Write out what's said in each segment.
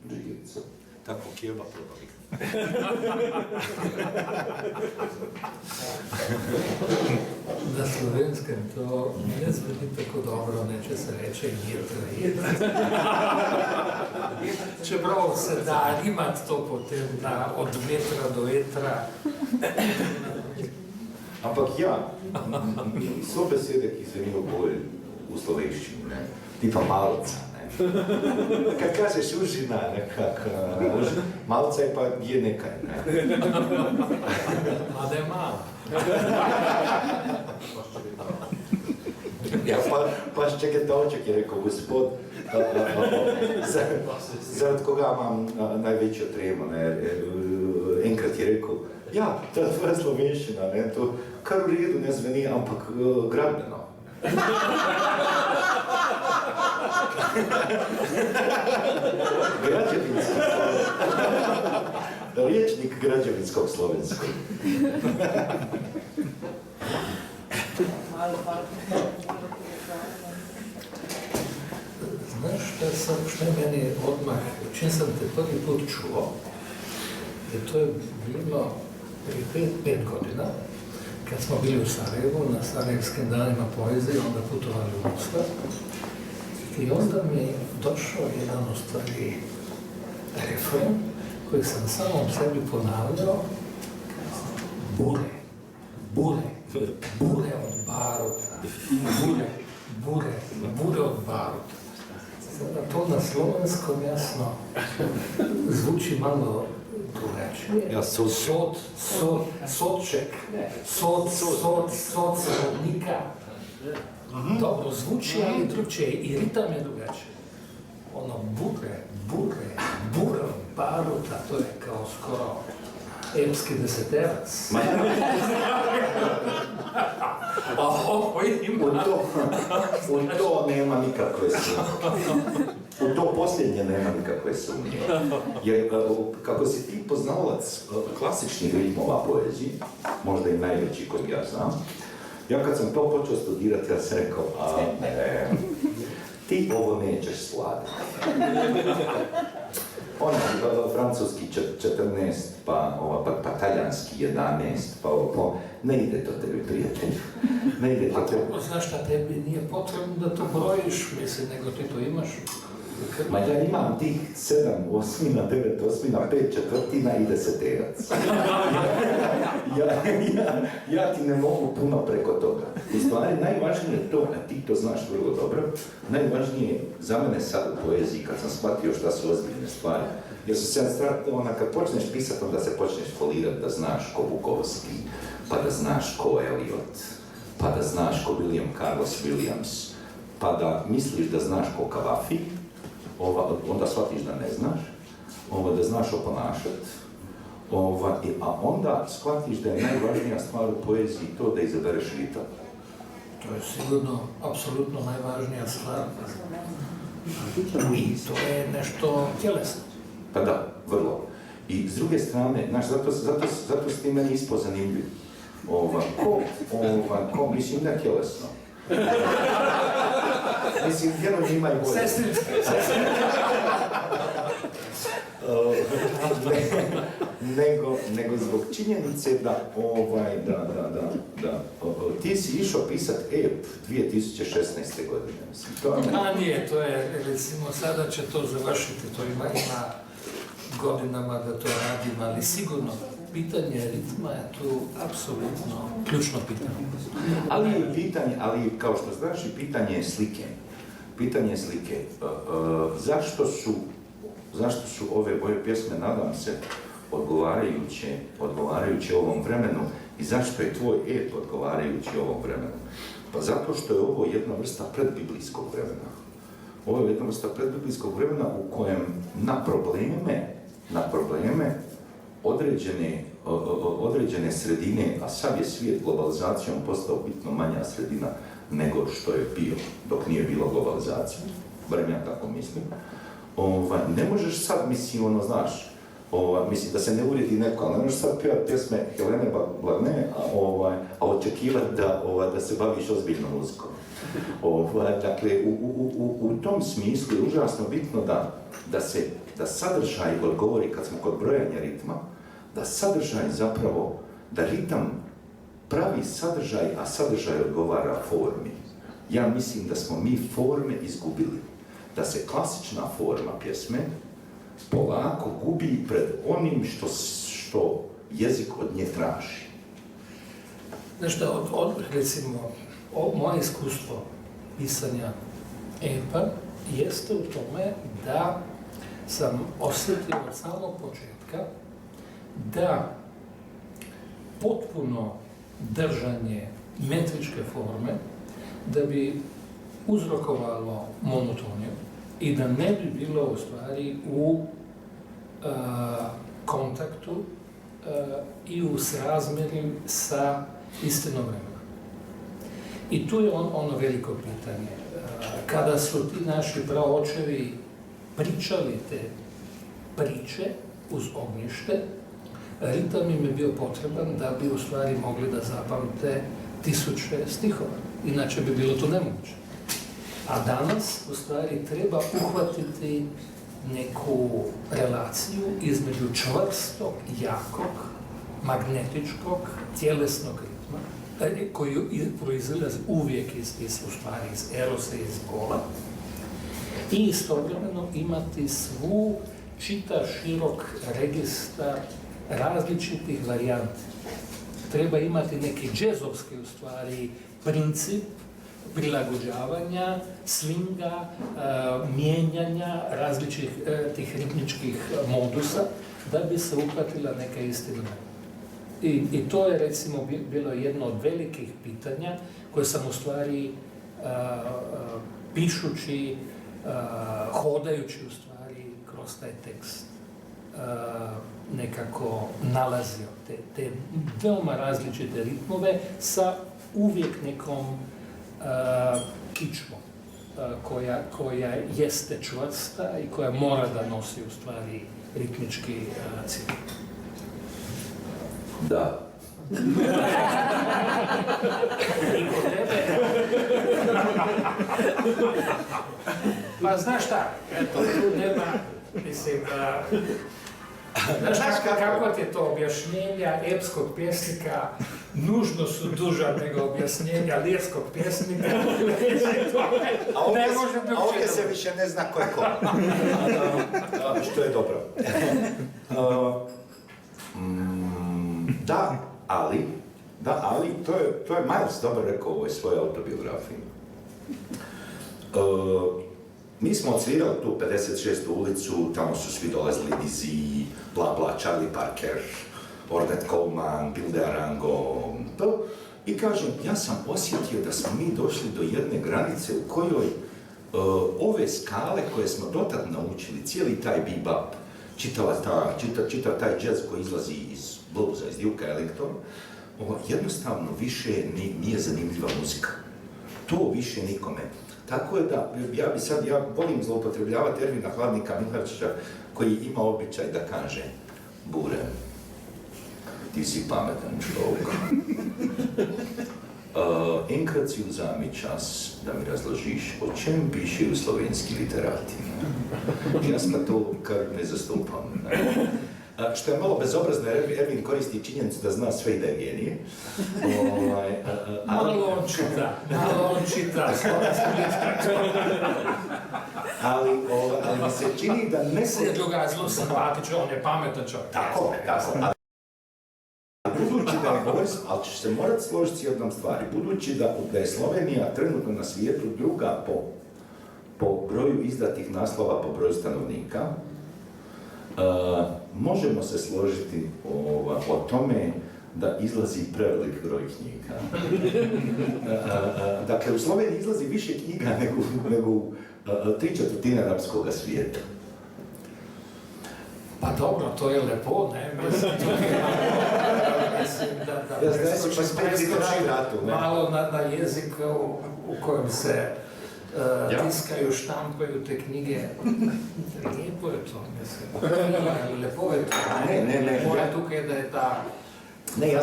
džigirica. Tako kjeba probali. Na slovenskem to ne zveni tako dobro, neče se reče jedra. Čeprav se da imati to potem od metra do vetra. Ampak ja, so besede, ki zvenijo bolj v slovenščini, ne? Tipa malca, ne? Kad kažeš užina, nekak, malca je pa je nekaj, ne? Mada je malo. Ja, pa ščeketoček je rekel gospod, zaradi koga imam največjo tremo, ne? Enkrat je rekel, ja, to je tvoja slovenščina, ne? To kar v redu ne zveni, ampak gradbeno. Građevinski riječnik građevinskog slovenskog. Znaš šta je meni odmah, čim sam te prvi put čuo, jer to je bilo prije 5 godina, kad smo bili u Sarajevu, na Sarajevskim danima poezije, onda putovali u Moskva. I onda mi je došao jedan u stvari refren koji sam samom sebi ponavljao. Bure, bure, bure od baruta, bure od baruta. Sada to na slovenskom jasno zvuči malo drugačije. Ja, Sodček, sod srodnika. Dobro zvuči, ali drugčije i ritam je drugačije. Ono bure od baruta, to je kao skoro epski deseterac. U to nema nikakve sumnje. U to posljednje nema nikakve sumnje. Jer kako si ti poznalac klasičnih ritmova poezije, možda i najveći kojeg ja znam, ja kad sam to počeo studirati, ja sam rekao, ne, ti ovo nećeš sladiti. Francuski 14, pa talijanski 11, pa ne ide to tebi, prijatelj. Ne ide to tebi. Znaš šta, tebi nije potrebno da to brojiš, mislim, nego ti to imaš. Ma ja imam tih 7 osmina, 9 osmina, 5 četvrtina i deseterac. Ja ti ne mogu puno preko toga. U stvari, najvažnije je to, a ti to znaš vrlo dobro, najvažnije za mene sad u poeziji, kad sam shvatio šta su ozbiljne stvari, jer su se kad počneš pisati, onda se počneš folirati da znaš ko Bukowski, pa da znaš ko Eliot, pa da znaš ko William Carlos Williams, pa da misliš da znaš ko Kavafi, onda shvatiš da ne znaš, da znaš oponašat, a onda shvatiš da je najvažnija stvar u poeziji to da izabereš ritam. To je sigurno, apsolutno najvažnija stvar. I to je nešto tjelesno. Pa da, vrlo. I s druge strane, znaš, zato si ti meni ispod zanimljiv. Mislim, ne tjelesno. Mislim, jedno njima i bolje. Nego zbog činjenice da ti si išao pisat EP 2016. godine. Nije, to je, recimo, sada će to završiti, to ima godinama da to radim, ali sigurno pitanje ritma je tu apsolutno ključno pitanje. Ali kao što znaš i pitanje je slike. Pitanje slike. Zašto su ove moje pjesme, nadam se, odgovarajuće ovom vremenu i zašto je tvoj ep odgovarajući ovom vremenu? Pa zato što je ovo jedna vrsta predbiblijskog vremena. Ovo je jedna vrsta predbiblijskog vremena u kojem na probleme određene sredine, a sad je svijet globalizacijom postao bitno manja sredina nego što je bio dok nije bilo globalizacije, barem ja tako mislim. Ne možeš sad, mislim, znaš, mislim da se ne uvrijedi neko, ali ne možeš sad pjevati pjesme Helene Blagne, a očekivati da se baviš ozbiljnom muzikom. Dakle, u tom smislu je užasno bitno da sadržaj odgovori, kad smo kod brojanja ritma, da sadržaj zapravo, da ritam pravi sadržaj, a sadržaj odgovara formi. Ja mislim da smo mi forme izgubili. Da se klasična forma pjesme polako gubi pred onim što jezik od nje traži. Nešto, recimo, moje iskustvo pisanja epa jeste u tome da sam osjetio od samog početka da potpuno držanje metričke forme da bi uzrokovalo monotoniju i da ne bi bilo u stvari u kontaktu i u srazmjeru sa istinom vremena. I tu je ono veliko pitanje. Kada su ti naši praočevi pričali te priče uz ognjište, ritam im je bio potreban da bi u stvari mogli da zapamte 1000 stihova. Inače bi bilo to nemoguće. A danas u stvari treba uhvatiti neku relaciju između čvrstog, jakog, magnetičkog, tjelesnog ritma, koji proizilazi uvijek iz erosa, iz bola, i istovremeno imati svu čitav širok registar različitih varijanti. Treba imati neki džezovski u stvari princip prilagođavanja, swinga, mijenjanja različitih tih ritmičkih modusa da bi se uhvatila neka istina. I to je recimo bilo jedno od velikih pitanja koje sam u stvari pišući, hodajući u stvari kroz taj tekst nekako nalazio te veoma različite ritmove sa uvijek nekom kičmom koja jeste čvrsta i koja mora da nosi u stvari ritmički cilj. Da. I kod tebe... Pa znaš šta, eto, tu nema, mislim, znaš kako ti je to objašnjenja epskog pjesnika nužno su duža nego objašnjenja lirskog pjesnika. A ovdje se više ne zna ko je ko. Što je dobro. Da, ali to je Miles dobro rekao u ovoj svojoj autobiografiji. Mi smo odsvirali tu 56. ulicu, tamo su svi dolazili Dizzy, bla bla, Charlie Parker, Ornette Coleman, Bill DeArango, to. I kažem, ja sam osjetio da smo mi došli do jedne granice u kojoj ove skale koje smo dotad naučili, cijeli taj bebop, čitav taj jazz koji izlazi iz bluesa, iz Duke Ellington, jednostavno više nije zanimljiva muzika. To više nikome. Tako je da, ja volim zloupotrebljavati Ervina Hladnika Milharčića koji ima običaj da kaže: Bure, ti si pametan čovjek. Enkrat si uzami čas da mi razložiš o čem piše u slovenski literati. Jaz pa to kar ne zastupam. Što je malo bezobrazno, jer Ervin koristi činjenicu da zna sve i da je genije. Malo on čita. Ali mi se čini da ne se... Druga je zelo simpatičan, on je pametan čovjek. Tako. Budući da ne govorim, ali ćeš se morat složiti s jednom stvari. Budući da je Slovenija trenutno na svijetu druga po broju izdatih naslova po broju stanovnika, možemo se složiti o tome da izlazi prevelik broj knjiga. Dakle, u Sloveniji izlazi više knjiga nego 3/4 arapskog svijeta. Pa dobro, to je lepo, ne? Mislim da preskočim malo na jezik u kojem se tiskaju, štampaju te knjige. Lijepo je to, mislim. Lepo je to. Ne. Moja tukaj, da je ta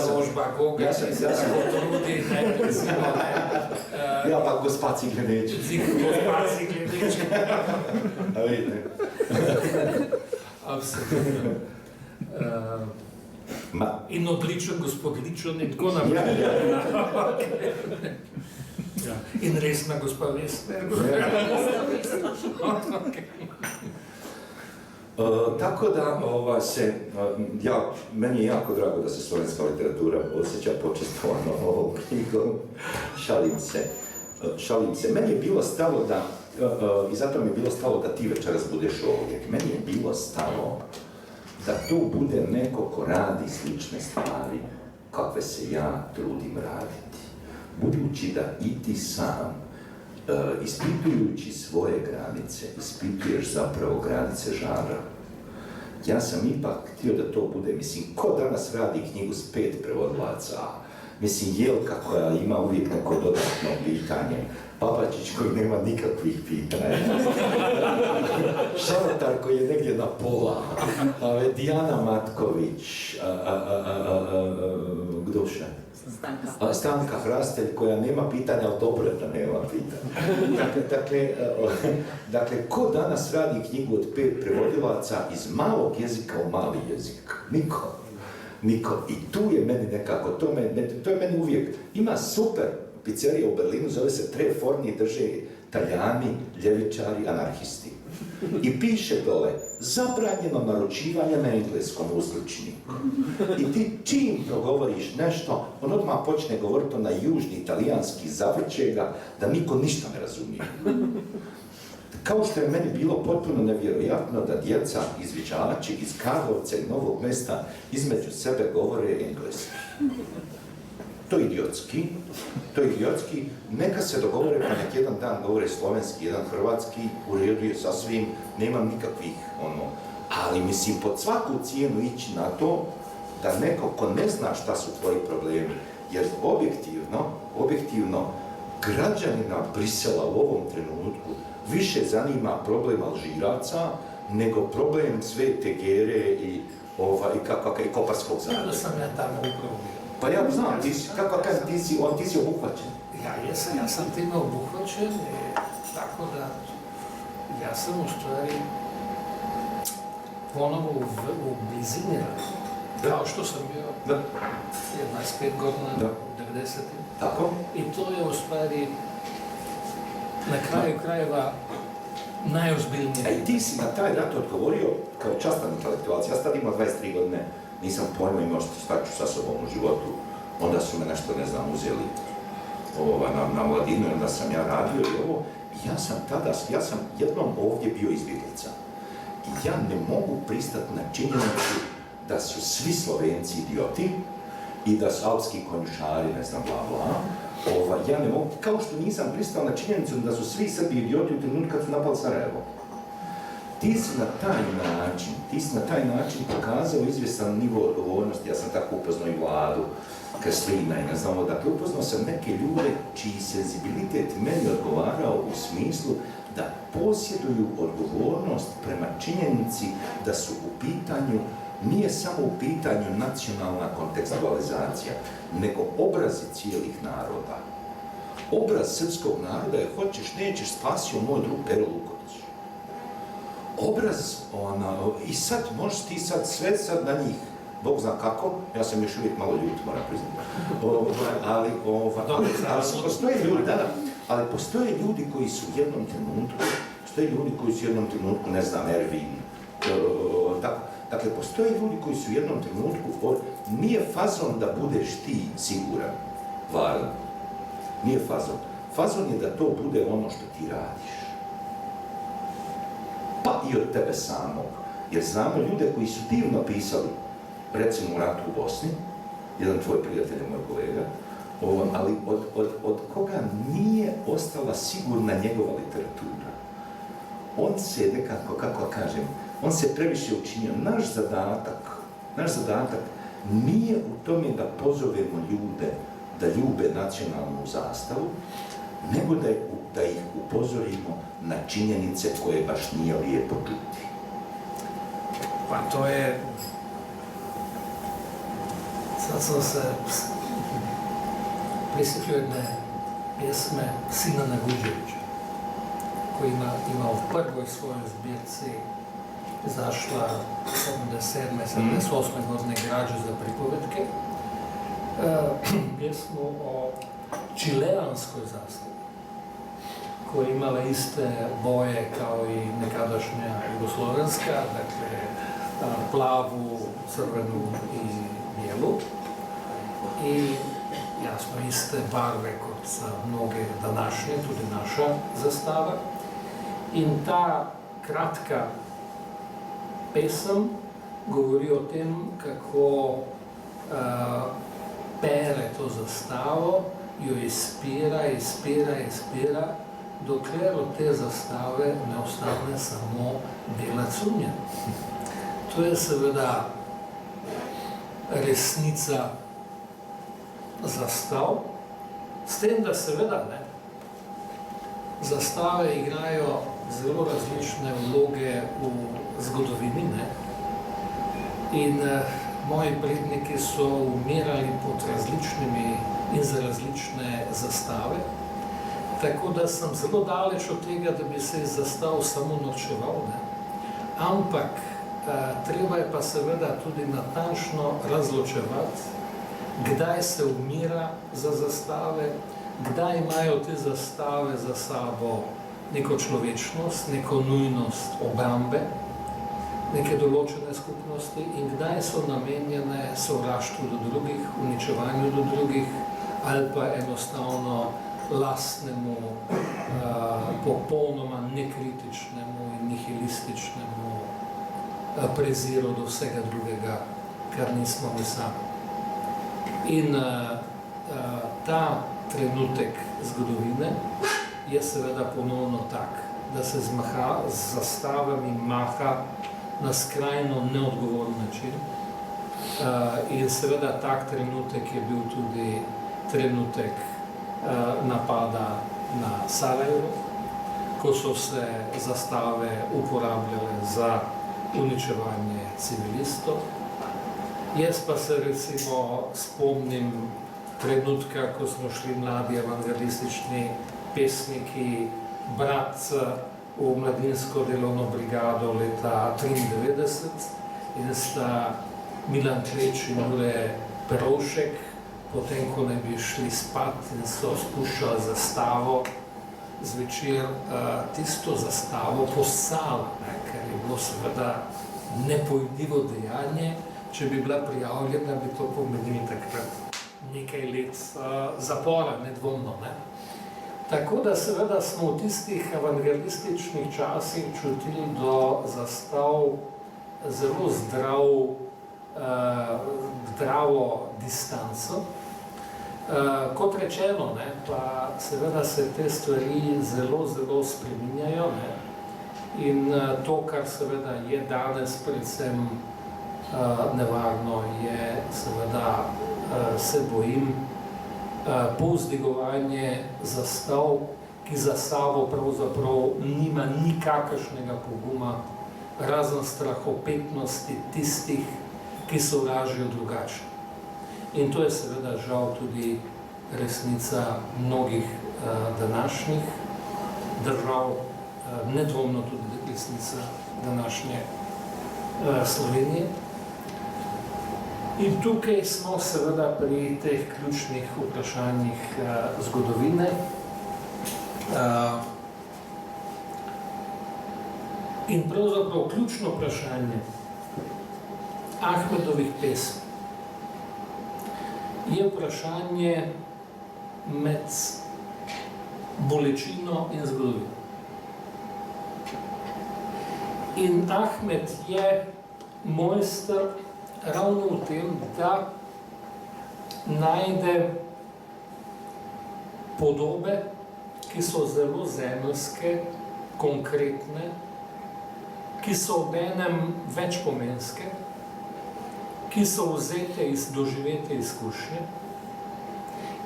založba Goga, ja ki sam- se ja sam- tako trudi, ne, recimo, ne. Ja pa gospa Cigleneće. Gospa Cigleneće. A vidite. Apsolutno. In odličen gospod Ličon in tako naprej. Ja. In resna gospa Vesna. Tako da meni je jako drago da se slovenska literatura osjeća počestvovano ovom knjigom. Šalim se. Meni je bilo stalo da, i zato mi je bilo stalo da ti večeras budeš ovdje. Meni je bilo stalo da tu bude neko ko radi slične stvari kakve se ja trudim raditi. Budući da i ti sam, ispitujući svoje granice, ispituješ zapravo granice žanra. Ja sam ipak htio da to bude, mislim, ko danas radi knjigu s 5 prevodilaca? Mislim, Jelka koja ima uvijek neko dodatno pitanje, Papačić koji nema nikakvih pitanja, Šaltar koji je negdje na pola, Dijana Matković, Gdoša? Stanka Hrastelj koja nema pitanja, ali dobro je da nema pitanja. Dakle, ko danas radi knjigu od 5 prevodilaca iz malog jezika u mali jezik? Niko. I tu je meni nekako, to je meni uvijek. Ima super pizzerija u Berlinu, zove se Tre Forni, drže Talijani, ljevičari, anarhisti. I piše dole, zabranjeno naručivanje na engleskom uzročniku. I ti čim progovoriš nešto, on odmah počne govoriti na južni italijanski, zavrće ga, da niko ništa ne razumije. Kao što je meni bilo potpuno nevjerojatno da djeca, izviđači iz Karlovca i Novog Mesta između sebe govore engleski. To je idiotski, neka se dogovore pa nek jedan dan govore slovenski, jedan hrvatski, u redu je sasvim, nemam nikakvih ali mislim pod svaku cijenu ići na to da neko ko ne zna šta su tvoji problemi, jer objektivno građanina Brisela u ovom trenutku više zanima problem Alžiraca nego problem Svete Gere i Koparskog zaljeva. Da sam ja tamo upravo bio. Pa ja znam, ti si obuhvaćen. Ja sam time obuhvaćen, tako da ja sam u stvari ponovo u blizini rada, kao što sam bio 25 godina u 90-im. Tako? I to je u stvari na kraju krajeva najozbiljnije. Ti si na taj rat odgovorio kao častan intelektualac. Ja sad imam 23 godine, nisam pojma imao šta ću sa sobom u životu. Onda su me nešto, uzeli na mladinu, onda sam ja radio i ovo. Ja sam jednom ovdje bio izbjeglica. I ja ne mogu pristati na činjenicu da su svi Slovenci idioti i da su alpski konjušari, ja ne mogu, kao što nisam pristao na činjenicu da su svi Srbi idioti u trenutku kad su napali Sarajevo. Ti si na taj način pokazao izvjestan nivo odgovornosti. Ja sam tako upoznao i Vladu, Kreslina i dakle upoznao sam neke ljude čiji senzibilitet meni odgovarao u smislu da posjeduju odgovornost prema činjenici da su u pitanju, nije samo u pitanju nacionalna kontekstualizacija, nego obrazi cijelih naroda. Obraz srpskog naroda je, hoćeš, nećeš, spasio moj drug Pero Luković. Obraz, i sad, možeš ti sve na njih, Bog zna kako, ja sam još uvijek malo ljut, moram priznati. Ali postoje ljudi koji su u jednom trenutku, ne znam, Ervin, dakle, postoje ljudi koji su u jednom trenutku, nije fazon da budeš ti siguran, varan, nije fazon. Fazon je da to bude ono što ti radiš. Pa i od tebe samog. Jer znamo ljude koji su divno pisali, recimo u ratu u Bosni, jedan tvoj prijatelj, moj kolega, ali od koga nije ostala sigurna njegova literatura. On se nekako, kako kažem, on se previše učinio. Naš zadatak nije u tome da pozovemo ljude da ljube nacionalnu zastavu, nego da ih upozorimo na činjenice koje baš nije lijepo čuti. Pa to je... Sad sam se prisjetio jedne pjesme Sina Naguđevića, koji ima u prvoj svojoj zbirci izašla 77. 78. godine Građe za pripovetke, pjesmu o čileanskoj zastavi, koja je imala iste boje kao i nekadašnja jugoslovenska, dakle plavu, crvenu i bijelu. I jasno iste barve kot za mnoge današnje, tudi naša zastava. In ta kratka pesem govori o tem, kako pere to zastavo, jo izpira, dokler od te zastave ne ostane samo bela cunja. To je seveda resnica zastav, s tem, da seveda zastave igrajo zelo različne vloge v zgodovini, in moji predniki so umirali pod različnimi in za različne zastave, tako da sem zelo daleč od tega, da bi se iz zastav samo norčeval, ampak treba je pa seveda tudi natančno razločevati, kdaj se umira za zastave, kdaj imajo te zastave za sabo neko človečnost, neko nujnost obrambe, neke določene skupnosti in kdaj so namenjene sovraštvu do drugih, uničevanju do drugih ali pa enostavno lastnemu, popolnoma nekritičnemu in nihilističnemu preziru do vsega drugega, kar nismo mi sami. In ta trenutek zgodovine je seveda ponovno tak, da se z zastavami maha na skrajno neodgovoren način. In seveda tak trenutek je bil tudi trenutek napada na Sarajevo, ko so se zastave uporabljale za uničevanje civilistov. Jaz pa se recimo spomnim trenutka, ko smo šli mladi avangardistični pesniki brat v mladinsko delovno brigado leta 1993 in sta Milan Kleč in Jure Perovšek, potem ko ne bi šli spat in so spuščali zastavo, zvečer tisto zastavo poslala, ker je bilo seveda nepojmljivo dejanje. Če bi bila prijavljena, bi to pomenilo takrat nekaj let zapora, nedvomno. Tako da seveda smo v tistih avangardističnih časih čutili do zastav zelo zdravo distanco. Kot rečeno, pa seveda se te stvari zelo, zelo spreminjajo, in to, kar seveda je danes predvsem nevarno, je seveda, se bojim, povzdigovanje zastav, ki za sabo pravzaprav nima nikakršnega poguma, razen strahopetnosti tistih, ki sovražijo drugače. In to je seveda žal tudi resnica mnogih današnjih držav, nedvomno tudi resnica današnje Slovenije. In tukaj smo seveda pri teh ključnih vprašanjih zgodovine. In pravzaprav ključno vprašanje Ahmedovih pesmi je vprašanje med bolečino in zgodovino. In Ahmed je mojster ravno v tem, da najde podobe, ki so zelo zemeljske, konkretne, ki so obenem večpomenske, ki so vzete iz doživete izkušnje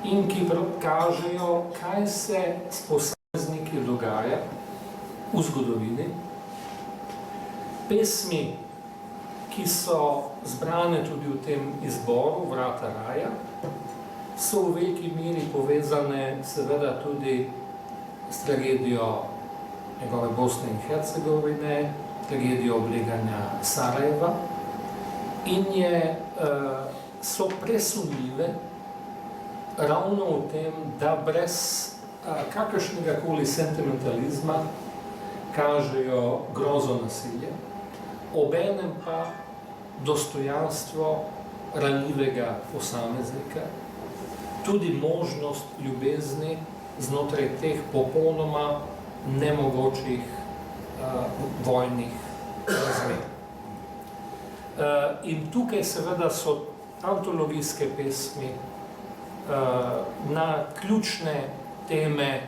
in ki kažejo, kaj se s posamezniki dogaja v zgodovini. Pesmi, ki so zbrane tudi v tem izboru Vrata raja, so v veliki meri povezane seveda tudi s tragedijo njegove Bosne in Hercegovine, tragedijo obleganja Sarajeva in so presunljive ravno v tem, da brez kakršnega koli sentimentalizma kažejo grozo nasilja, obenem pa dostojanstvo ranljivega posameznika, tudi možnost ljubezni znotraj teh popolnoma nemogočih vojnih razmer. In tukaj seveda so antologijske pesmi na ključne teme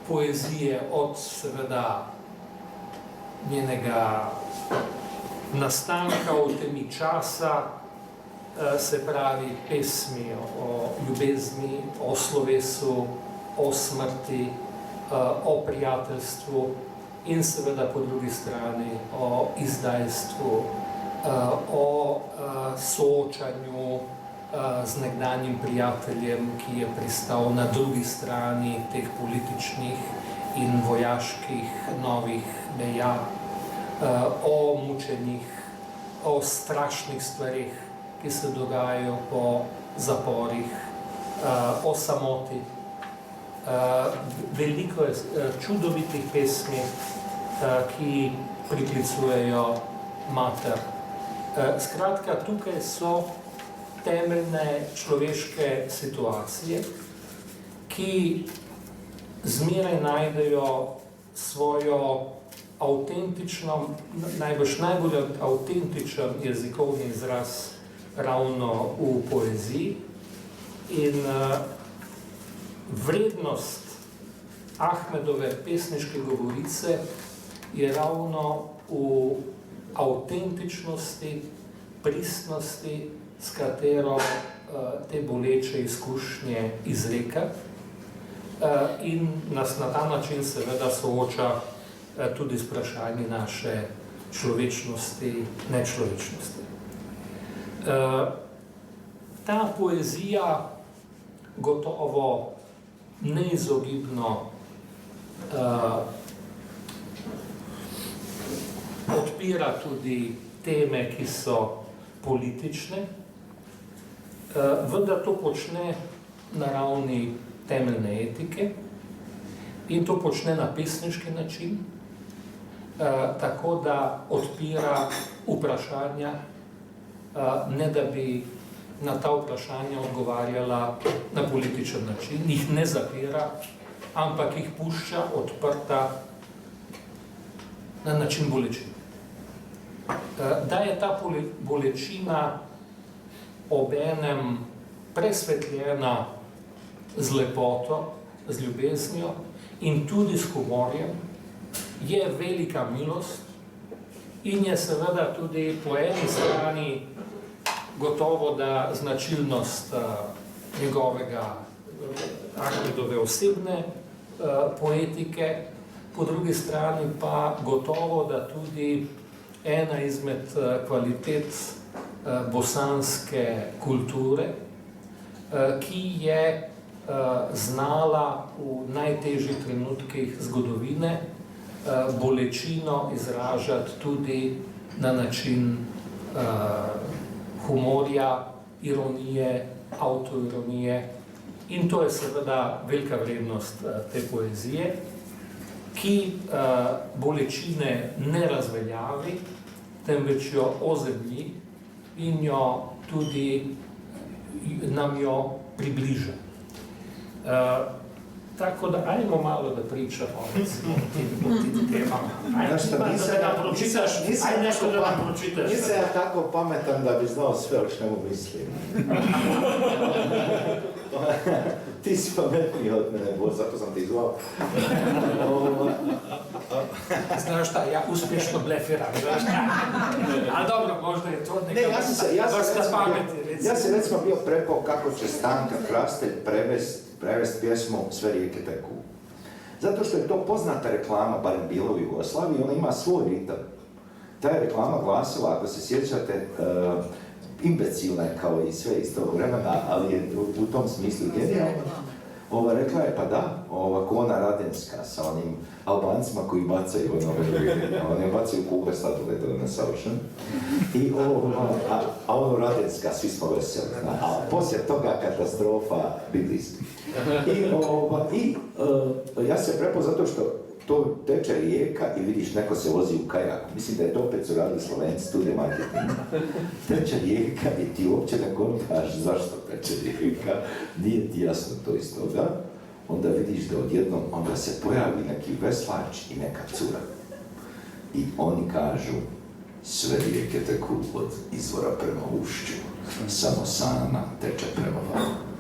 poezije od seveda njenega nastanka v temi časa, se pravi pesmi o ljubezni, o slovesu, o smrti, o prijateljstvu in seveda po drugi strani o izdajstvu, o soočanju z nekdanjim prijateljem, ki je pristal na drugi strani teh političnih in vojaških novih meja, o mučenih, o strašnih stvarih, ki se dogajajo po zaporih, o samoti. Veliko je čudovitih pesmi, ki priklicujejo mater. Skratka, tukaj so temeljne človeške situacije, ki zmeraj najdejo svojo avtentično, najbolj avtentičen jezikovni izraz ravno v poeziji. In vrednost Ahmedove pesniške govorice je ravno v avtentičnosti, pristnosti, s katero te boleče izkušnje izreka in nas na ta način seveda sooča tudi s vprašanji naše človečnosti, nečlovečnosti. Ta poezija gotovo neizogibno odpira tudi teme, ki so politične, vendar to počne na ravni temeljne etike in to počne na pesniški način, tako da odpira vprašanja, ne da bi na ta vprašanja odgovarjala na političen način, jih ne zapira, ampak jih pušča odprta na način bolečine. Da je ta bolečina obenem presvetljena z lepoto, z ljubeznijo in tudi s humorjem, je velika milost in je seveda tudi po eni strani gotovo, da značilnost njegovega Ahmedove osebne poetike, po drugi strani pa gotovo, da tudi ena izmed kvalitet bosanske kulture, ki je znala v najtežjih trenutkih zgodovine bolečino izražati tudi na način humorja, ironije, avtoironije. In to je seveda velika vrednost te poezije, ki bolečine ne razveljavi, temveč jo ozemlji in jo tudi nam jo približa. Tako da, ajmo malo da pričamo o tim temama. Ajde nešto da nam pročitaš. Nisam ja tako pametan da bi znao sve o čemu mislim. Ti si pametniji od mene, Bož, zato sam ti zvao. Znaš šta, ja uspješno blefiram, znaš šta? A dobro, možda je to neka vrsta pameti, recimo. Ja sam recimo bio prepao kako će Stanka Krastelj prevest pjesmu Sve rijeke teku. Zato što je to poznata reklama, barem bila u Jugoslaviji, ona ima svoj ritam. Ta je reklama glasila, ako se sjećate, imbecilna je kao i sve iz tog vremena, ali je u tom smislu genijalna. Rekla je, pa da, Kona Radenska sa onim Albancima koji bacaju oni bacaju kugle sladoleda na savršen. A ono Radenska, svi smo veseli. A poslije toga katastrofa biblijska. Ja se prepao zato što to teče rijeka i vidiš neko se vozi u kajaku. Mislim da je to opet su radili Slovenci, tu je marketing. Teče rijeka i ti uopće ne kontaš zašto teče rijeka, nije ti jasno to iz toga. Onda vidiš da odjednom onda se pojavi neki veslač i neka cura. I oni kažu, sve rijeke teku od izvora prema ušću, samo Sana teče prema vama.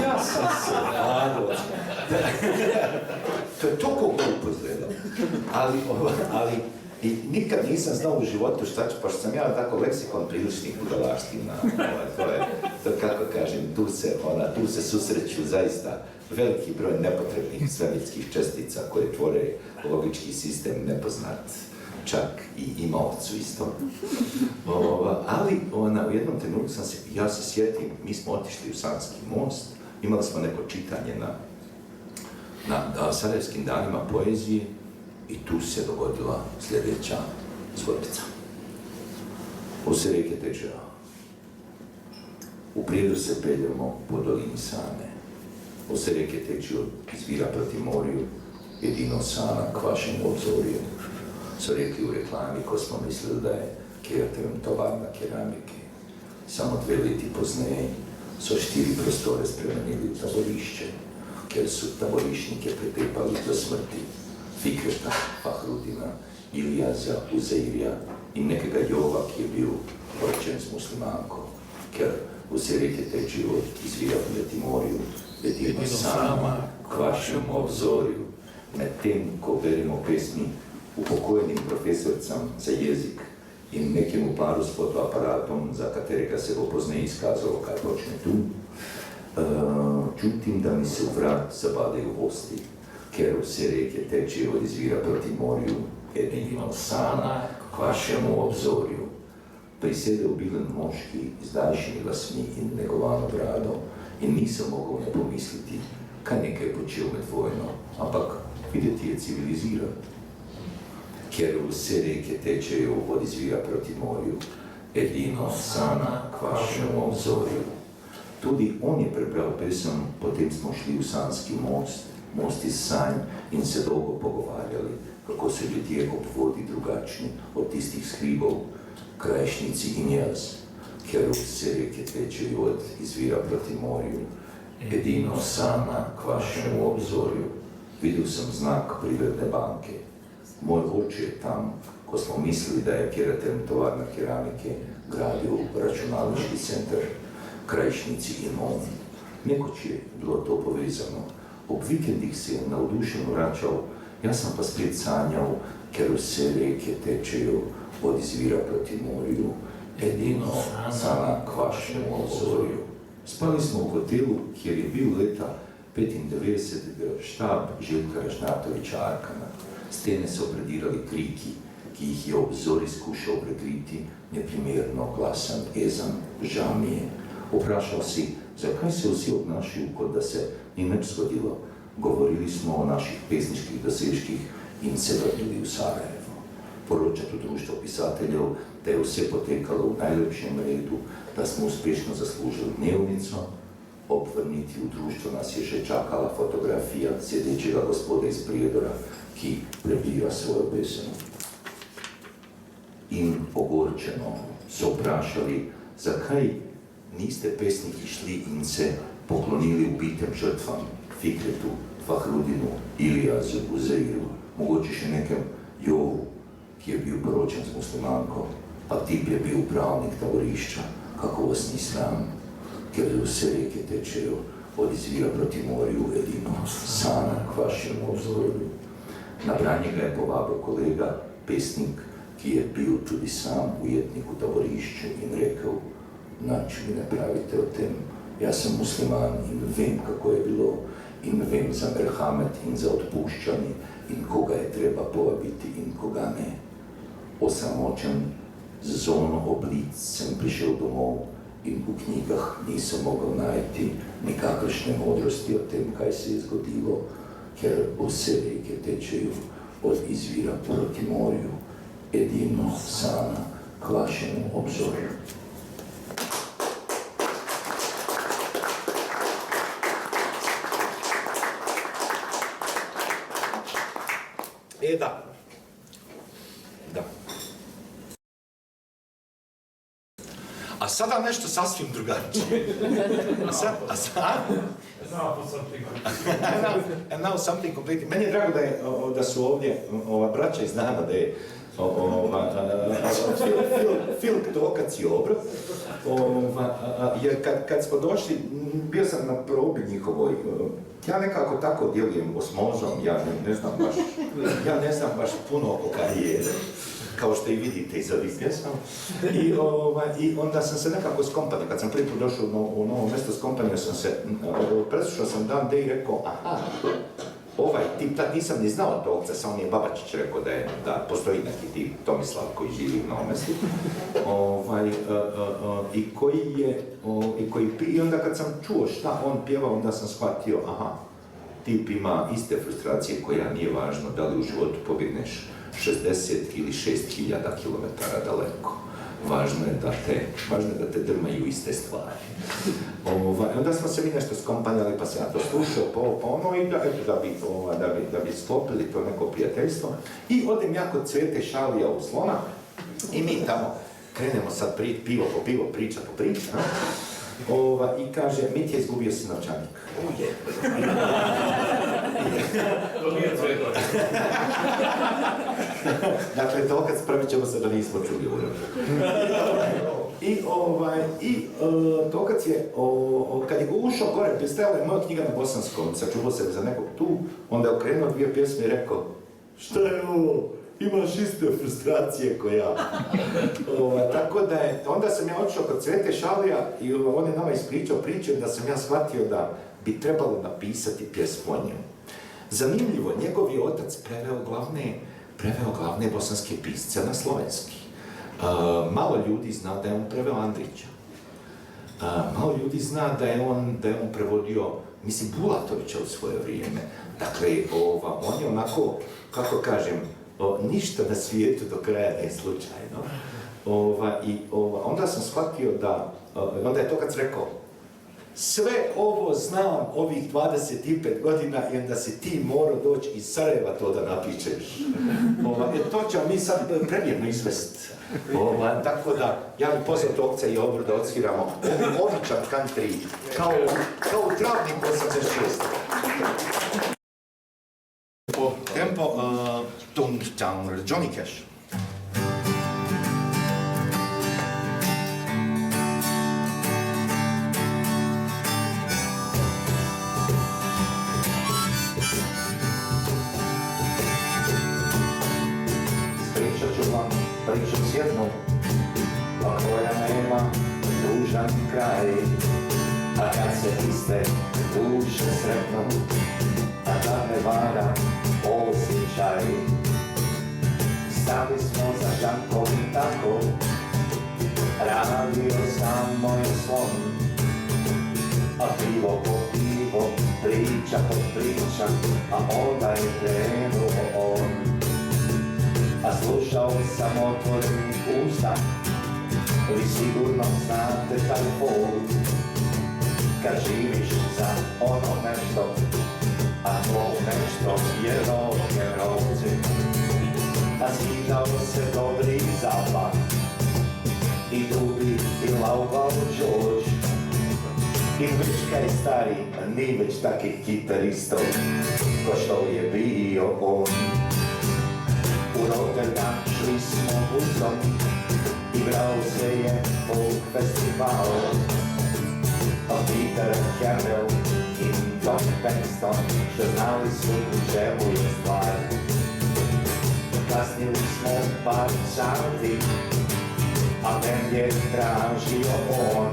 Ja sam se radila. To je toliko glupo izgledalo. Ali i nikad nisam znao u životu šta ću, pošto sam ja tako leksikon priličnih budalaština. To kako kažem, tu se susreću zaista veliki broj nepotrebnih svemirskih čestica koje tvore logički sistem nepoznat, čak i imaocu isto. Ali u jednom trenutku ja se sjetim, mi smo otišli u Sanski most, imali smo neko čitanje na Sarajevskim danima poezije i tu se dogodila sljedeća zgodbica. U se rijeke teče, u prijedu se peljamo po dolini Sane. U se rijeke teče izvira proti morju, jedino Sana kvašen obzorju. Su rekli u reklami ko smo mislili da je Keratevim tovarna keramike. Samo 2 leti pozneje su 4 prostore spremenili u taborišće, ker su taborišnike pretepali do smrti Fikreta, Fahrudina, Ilijaza, Uzeirija i nekega Jova ki je bil poročen s muslimanko, ker vse reke teče od izvira proti morju, jedino Sama kvašem obzorju. Medtem, ko beremo pesmi upokojenim profesorcam za jezik in nekemu paru s fotoaparatom, za katerega se bo pozneje izkazalo, kaj počne tu, čutim, da mi se v vrat zabadejo gosti, ker vse reke tečejo od izvira proti morju, edino Sana kvašemu obzorju. Prisedel bilen moški z daljšimi lasmi in negovano brado in nisem mogel ne pomisliti, kaj nekaj počel medvojno, ampak videti je civiliziran. Ker vse reke tečejo od izvira proti morju, edino Sana kvašemu obzorju. Tudi on je prebral pesem, potem smo šli v Sanski most, most iz sanj in se dolgo pogovarjali, kako se ljudje ob vodi drugačni od tistih skribov, Krajišnici in jaz, ker vse reke tečejo od izvira proti morju, edino Sana kvašemu obzorju. Videl sem znak Privredne banke. Moj oče je tam, ko smo mislili, da je Keratevim tovarna keramike gradil računalniški center, Krajišnici in on. Nekoč je bilo to povezano. Ob vikendih se je navdušeno vračal, jaz sem pa spet sanjal, ker vse reke tečejo od izvira proti morju, edino Sana kvašemu obzorju. Spali smo v hotelu, kjer je bil leta 95 štab Željka Ražnatovića Arkana. Stene so predirali kriki, ki jih je obzori skušal prekriti neprimerno glasen ezan žamije. Vprašal si, zakaj se vsi obnašajo, kot da se ni nič zgodilo. Govorili smo o naših pesniških dosežkih in se vrnili v Sarajevo. Poroča tu društvo pisateljev, da je vse potekalo v najlepšem redu, da smo uspešno zaslužili dnevnico. Ob vrnitvi v društvo nas je že čakala fotografija sedečega gospoda iz Prijedora, ki prebira svojo pesem. In ogorčeno so vprašali, zakaj niste pesniki šli in se poklonili ubitem žrtvam, Fikretu, Fahrudinu, Ilijazu, Uzeiru, mogoče še nekem Jovu, ki je bil poročen z muslimanko, a tip je bil upravnik taborišča, kako vas ni sram, ker vse reke tečejo od izvira proti morju, edino Sana kvašemu obzorju. Na branje ga je povabil kolega, pesnik, ki je bil tudi sam ujetnik v taborišču in rekel, znači vi ne pravite o tem. Ja sam musliman in vem, kako je bilo, in vem za merhamet in za odpuščanje, in koga je treba povabiti in koga ne. Osamočen, z zono oblic sem prišel domov in v knjigah nisem mogel najti nikakršne modrosti o tem, kaj se je zgodilo, ker vse reke tečejo od izvira proti morju, edino sana k vašemu obzorju. Da. A sada nešto sasvim drugačije. And now something completely. Meni je drago da su ovdje braća iz naroda, Filip Tokac i Obro, jer kad smo došli, bio sam na probi njihovoj, ja nekako tako djelujem osmozom, ja ne znam baš puno o karijere, kao što i vidite iz ovih pjesama. I onda sam se nekako skompanio, kad sam prvi put došao u novo mjesto, skompanio sam se, preslušao sam dan i rekao, aha, ovaj tip, tad nisam ni znao Tokca, samo mi je Babačić rekao da postoji neki tip Tomislav koji živi u Novom Mestu. I onda kad sam čuo šta on pjeva, onda sam shvatio, aha, tip ima iste frustracije koja nije važno da li u životu pobjegneš 60 ili 6000 km daleko. Važno je da te drmaju iste stvari. Onda smo se mi nešto skompanjali, pa sam ja to slušao pa ono i da bi sklopili to neko prijateljstvo. I odem ja kod Cvete Šalija u Slona i mi tamo krenemo sad pivo po pivo, priča po priča. I kaže, Mitja, izgubio si novčanik. To nije Cveto. Dakle, to kad spravit ćemo se da nismo čuli u I Tokac je, kad je ušao gore, stajala je moja knjiga na bosanskom, sačuvao se za nekog tu, onda je okrenuo 2 pjesme i rekao, šta je ovo? Imaš iste frustracije ko ja. Tako da je, onda sam ja otišao kod Cvete Šalija i on je nama ispričao priče da sam ja shvatio da bi trebalo napisati pjesmu o njemu. Zanimljivo, njegov je otac preveo glavne bosanske pisce na slovenski. Malo ljudi zna da je on preveo Andrića. Malo ljudi zna da je on prevodio, mislim, Bulatovića u svoje vrijeme. Dakle, on je onako, kako kažem, ništa na svijetu do kraja ne je slučajno. Onda sam shvatio onda je Tokac rekao, sve ovo znam ovih 25 godina i onda si ti morao doći iz Sarajeva to da napišeš. To ćemo mi sad premjerno izvesti. Tako da, ja bih pozvao Tokca i Obru da odsviramo običan country, kao u travniku 86. Tempo, Johnny Cash. Priču s jednom, a koja nema dužan kraj. A kad se iste duše sretnu, a da ne vara osjećaj. Stali smo za šankom tako, radio sam moj slon. A pivo po pivo, priča po priča, a onda je krenuo on. A slušao sam otvorenih usta, vi sigurno znate taj fol. Kad živiš za ono nešto, a to nešto je rock'n'roll. A skidao se dobri zapah, i Dubi i lauvao George. I Vička je stari, ni već takih kitaristov, ko što je bio on. U Rotterdam šli smo busom i brao se je folk festival. A Peter Campbell i Tom Paxton, što znali su u čemu je stvar. Kasnili smo par sati a men je tražio on.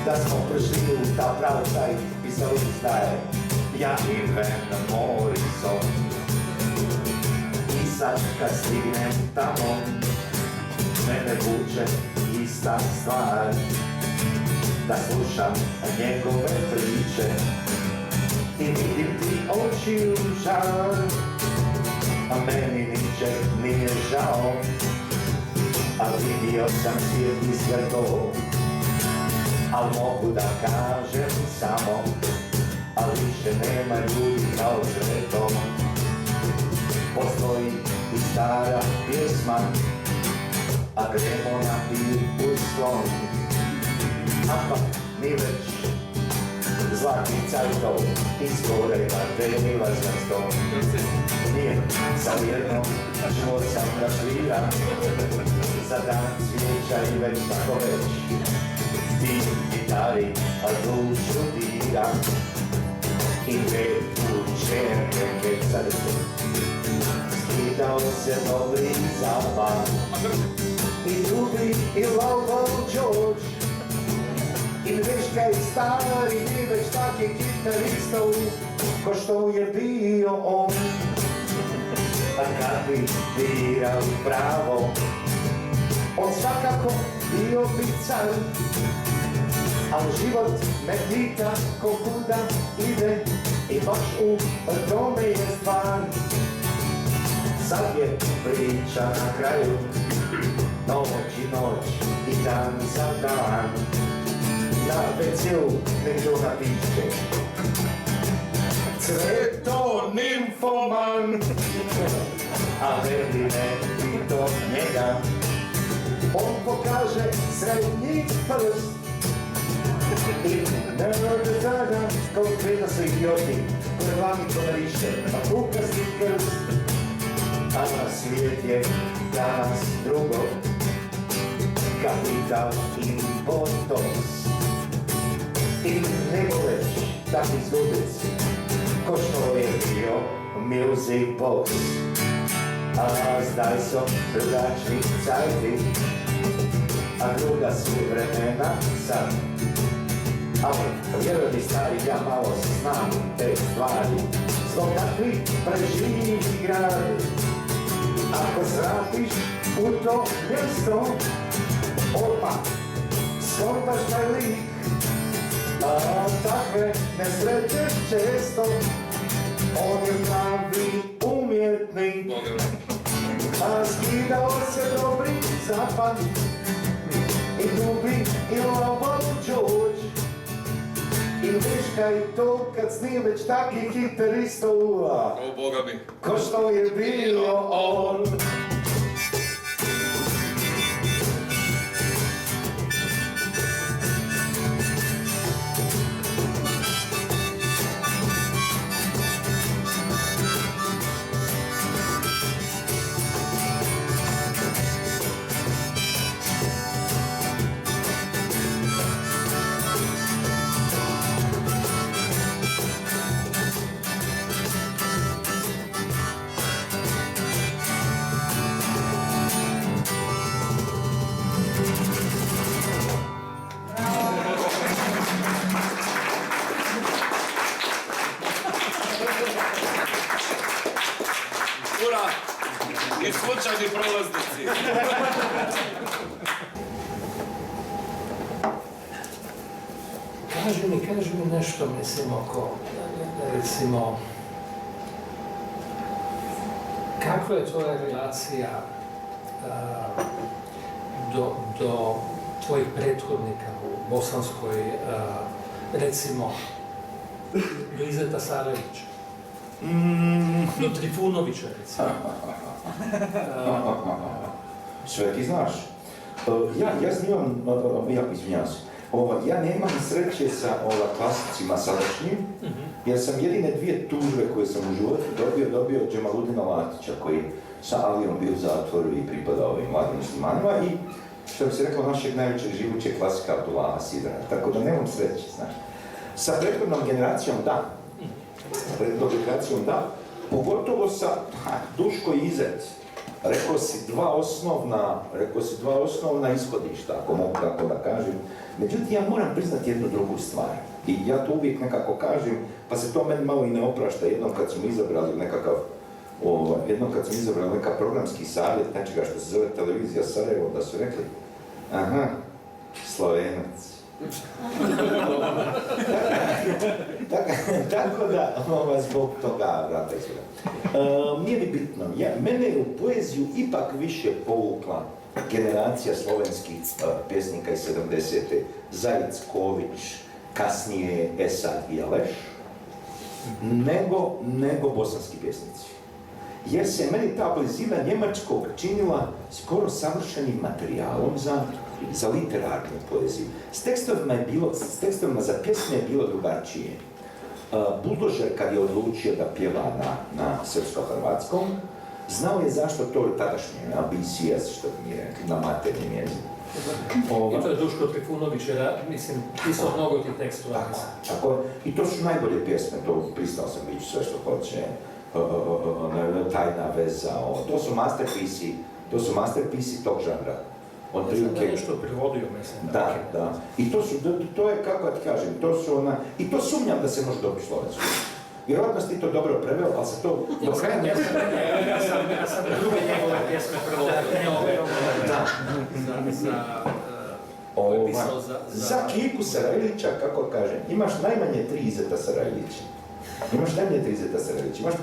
Da smo prišli u ta pravcaj i zauzdaje, ja i Van Morrison. I sad kad stignem tamo, mene vuče ista stvar, da slušam njegove priče i vidim ti oči u žar, a meni ničeg nije žao, a vidio sam svijet i sve to, al mogu da kažem samo, a više nema ljudi kao sve to. Postoji i stara pjesma, a gremo na pir u slon, a pa mi već zlatni cajtov izgoreva deliva za sto. Nije, sad jedno čuo sam da svira, za dan svijeća i već tako već. Ti gitari, a dušu dira, i veku čerke kecarice. Skidao se dobri zabav, i drugi i Lobo George, i Viškaj stari, i već taki gitaristov, ko što je bio on. A kad bi birao pravo, on svakako bio bi car, al život me pita ko kuda ide, i baš u tome je stvar. Sad je priča na kraju, noć i noć i dan za dan. Na WC-u nekdo napiše Cveto nimfoman, a verli me pito njega. On pokaže srednji prst i nerode tada kao kveta su idioti koje vami pomeriše, a kukasti krst. A na svijet je danas drugo, kapital i botox. I nego već takvi zgubici, ko što je bio Music Box. A zdaj su drugačni cajti, a druga su vremena sad. Ali, vjeruj mi stari, ja malo znam te stvari, zbog takvih preživi grad. Ako zratiš u to mjesto, odmah skontaš taj lik, a takve ne srećeš često. On je pravi umjetnik, a skidao se dobri zapad, i Dubi i Lobo George, i Viškaj to kad snim već takih gitaristov, O Boga mi. ko što je bio on. Ura! I slučajni prolaznici. Kaži mi nešto, mislim, oko, recimo, kakva je tvoja relacija do tvojih prethodnika u Bosanskoj, recimo, do Izeta Sarevića, do Trifunovića, recimo. Sve ti znaš. Ja snimam, izvinjavam se, ja nemam sreće sa klasicima sadašnjim, jer sam jedine dvije tužbe koje sam u životu dobio od Džemaludina Latića, koji sa Alijom bio u zatvoru i pripadao ovim mladim muslimanima, i što bi se reklo našeg najvećeg živućeg klasika Abdullaha Sidra, tako da nemam sreće, znaš. Sa prethodnom generacijom da, pogotovo sa Duško i Izet. rekao si dva osnovna ishodišta, ako mogu tako da kažem. Međutim, ja moram priznati jednu drugu stvar. I ja to uvijek nekako kažem, pa se to meni malo i ne oprašta. Jednom kad smo izabrali neka programski savjet, nečega što se zove Televizija Sarajevo, da su rekli, aha, Slovenac. Tako da, zbog toga, vrata izgleda. Nije mi bitno, mene je u poeziju ipak više povukla generacija slovenskih pjesnika iz 70. Zajic, Ković, kasnije Esad i Aleš, nego bosanski pjesnici. Jer se meni ta blizina njemačkog činila skoro savršenim materijalom za literarnu poeziju. S tekstovima za pjesme je bilo drugačije. Buldožer kad je odlučio da pjeva na srpsko-hrvatskom, znao je zašto to tadašnje, BCS, što mi je na maternjem jeziku. I to je Duško Trifunović, mislim, pisao mnogo tih tekstova. Tako, i to su najbolje pjesme, to pristao sam biti sve što hoće. Tajna veza, to su masterpisi tog žanra. Ja sam da nešto privodio, mislim. Da. I to je, kako ti kažem, i to sumnjam da se može dobiti slovensku. Vjerovatno si ti to dobro preveo, ali se to do kraja ne... Ja sam druge njegove pjesme prevodio, za Kiku Sarajlića, kako kažem, imaš najmanje 3 Izeta Sarajlića. Imaš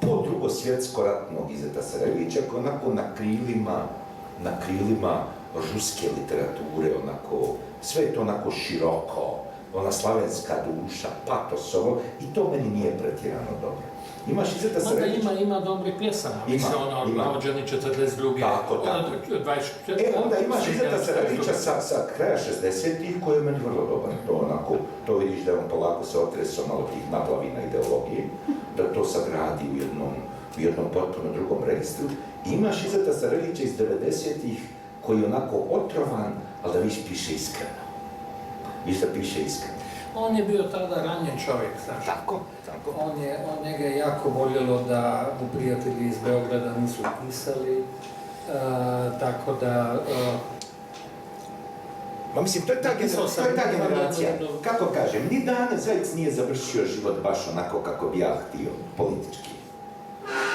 po Drugo svjetsko ratnog Izeta Sarajlića, koji onako na krilima ruske literature, onako, sve je to onako široko, ona slavenska duša, patosovo, i to meni nije pretjerano dobro. Imaš Izeta Sarajlića... Ima dobri pjesama, mislim, rođeni 42. Tako. Onda imaš Izeta Sarajlića sa kraja 60-ih, koji je meni vrlo dobar. To vidiš da je on polako se otresao malo tih naplavina ideologije, da to sad radi u jednom potpuno drugom registru. Imaš Izeta Sarajlića iz 90-ih, koji je onako otrovan, ali da viš piše iskreno. On je bio tada ranjen čovjek, znaš. Tako. Njega je jako voljelo da mu prijatelji iz Beograda nisu pisali, tako da... Ma mislim, to je ta generacija. Kako kažem, ni dan Zajic nije završio život baš onako kako bi ja htio, politički.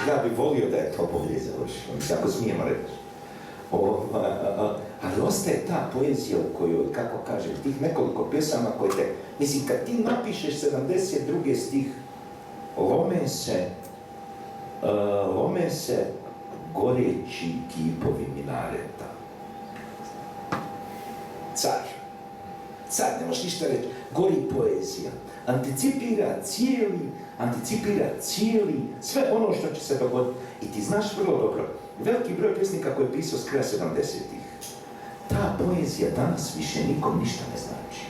Ja bih volio da je to bolje završio, mislim, ako smijemo reći. Ali ostaje ta poezija u kojoj, kako kažem, tih nekoliko pjesama koje te... Mislim, kad ti napišeš 72. stih, lome se goreći kipovi minareta. Car, nemaš ništa reći, gori poezija. Anticipira cijeli, sve ono što će se dogoditi. I ti znaš vrlo dobro, veliki broj pjesnika koji je pisao s kraja 70-ih. Ta poezija danas više nikom ništa ne znači.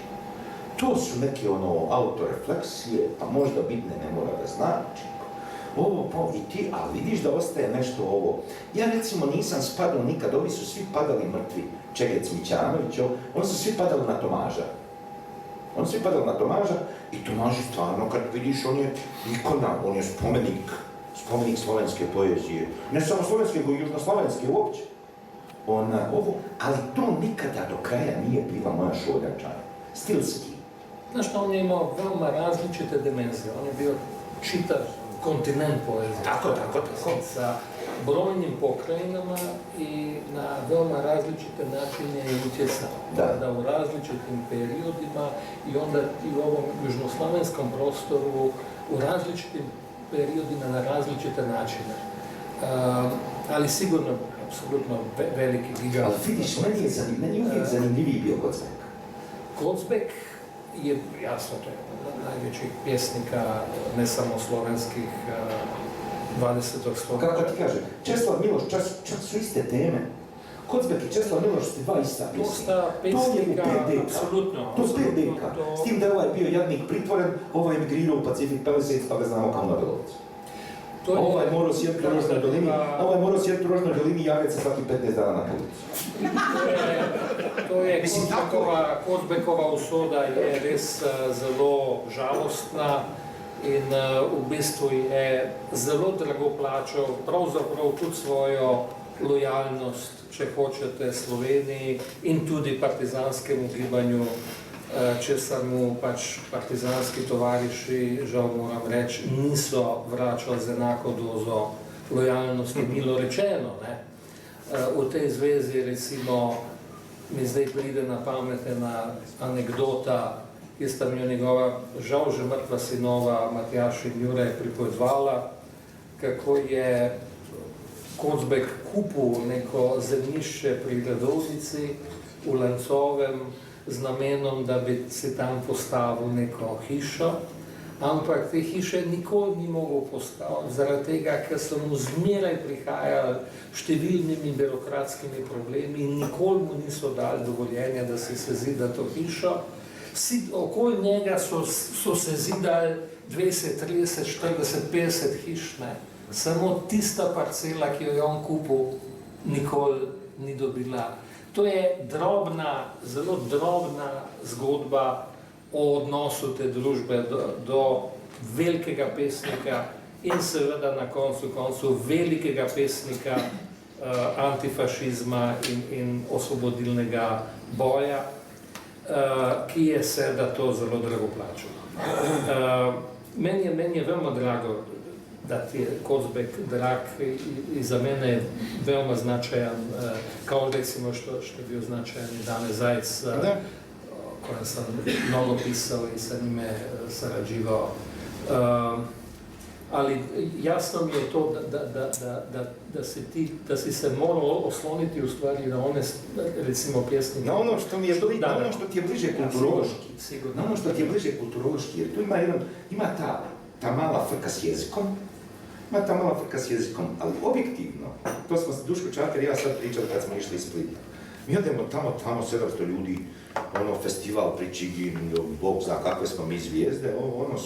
To su neke autorefleksije, pa možda bitne ne mora da znači. Ali vidiš da ostaje nešto ovo. Ja recimo nisam spadao nikad, ovi su svi padali mrtvi. Čegec Mićanović, oni su svi padali na Tomaža. I Tomaži stvarno, kad vidiš, on je ikona, on je spomenik slovenske poezije. Ne samo slovenske, nego i južnoslovenske uopće. Ali to nikada do kraja nije bila moja šoljača. Stilski. Znaš što, on je imao veoma različite dimenzije. On je bio čitav kontinent poezije. Tako. Sa brojnim pokrajinama i na veoma različite načine je utjecao. Da u različitim periodima i onda i u ovom južnoslavenskom prostoru u različitim periodima na različite načine. Ali sigurno, apsolutno veliki gigant. Ali vidiš, meni je uvijek zanimljiviji bio Kocbek. Kocbek je, jasno, to je najvećih pjesnika, ne samo slovenskih, 20. stoljeća. Kako ti kažem, Česlav Miloš, čak su iste teme. Kocbek i Česlav Miloš su dva ista pjesnika. To je u 5 apsolutno. To je 5 deka. S tim da je ovaj bio jadnik pritvoren, ovaj emigrirao u Pacific Palisades, pa ga znamo kao Nobelovac. Ovaj morao sjediti u rožnoj dolini i javljati se svaki 15 dana na policiju. To je Kocbekova usoda je res zelo žalostna in v bistvu je zelo drago plačal pravzaprav tudi svojo lojalnost, če hočete, Sloveniji in tudi partizanskemu gibanju, česar mu pač partizanski tovariši, žal moram reči, niso vračali z enako dozo lojalnosti, milo rečeno. Ne? V tej zvezi recimo mi zdaj pride na pamet ena anekdota, ki sta mi jo njegova žal že mrtva sinova Matjaž in Jure pripovedovala, kako je Kocbek kupil neko zemljišče pri Radovljici v Lancovem z namenom, da bi si tam postavil neko hišo, ampak te hiše nikoli ni mogel postaviti, zaradi tega, ker so mu zmeraj prihajali številnimi birokratskimi problemi in nikoli mu niso dali dovoljenja, da si sezida to hišo. Okoli njega so se zidali 20, 30, 40, 50 hiš, ne. Samo tista parcela, ki jo je on kupil, nikoli ni dobila. To je drobna, zelo drobna zgodba o odnosu te družbe do velikega pesnika in seveda na koncu velikega pesnika antifašizma in osvobodilnega boja, ki je seveda to zelo drago plačal. Meni je veoma drago, da ti je Kocbek drag i za mene veoma značajan, kao recimo što je bio značajan i Dane Zajec, kojem sam mnogo pisao i sa njime sarađivao. Ali jasno mi je to da si se morao osloniti u stvari na one, recimo, pjesnike. Na ono što mi je ti je bliže kulturološki. Na ono što ti je bliže kulturološki, jer tu ima ta mala frka s jezikom, ali objektivno, to smo Duško Čaker i ja sad pričali kad smo išli iz Splita. Mi odemo tamo 700 ljudi, festival pri Čigin, Bog zna kakve smo mi zvijezde,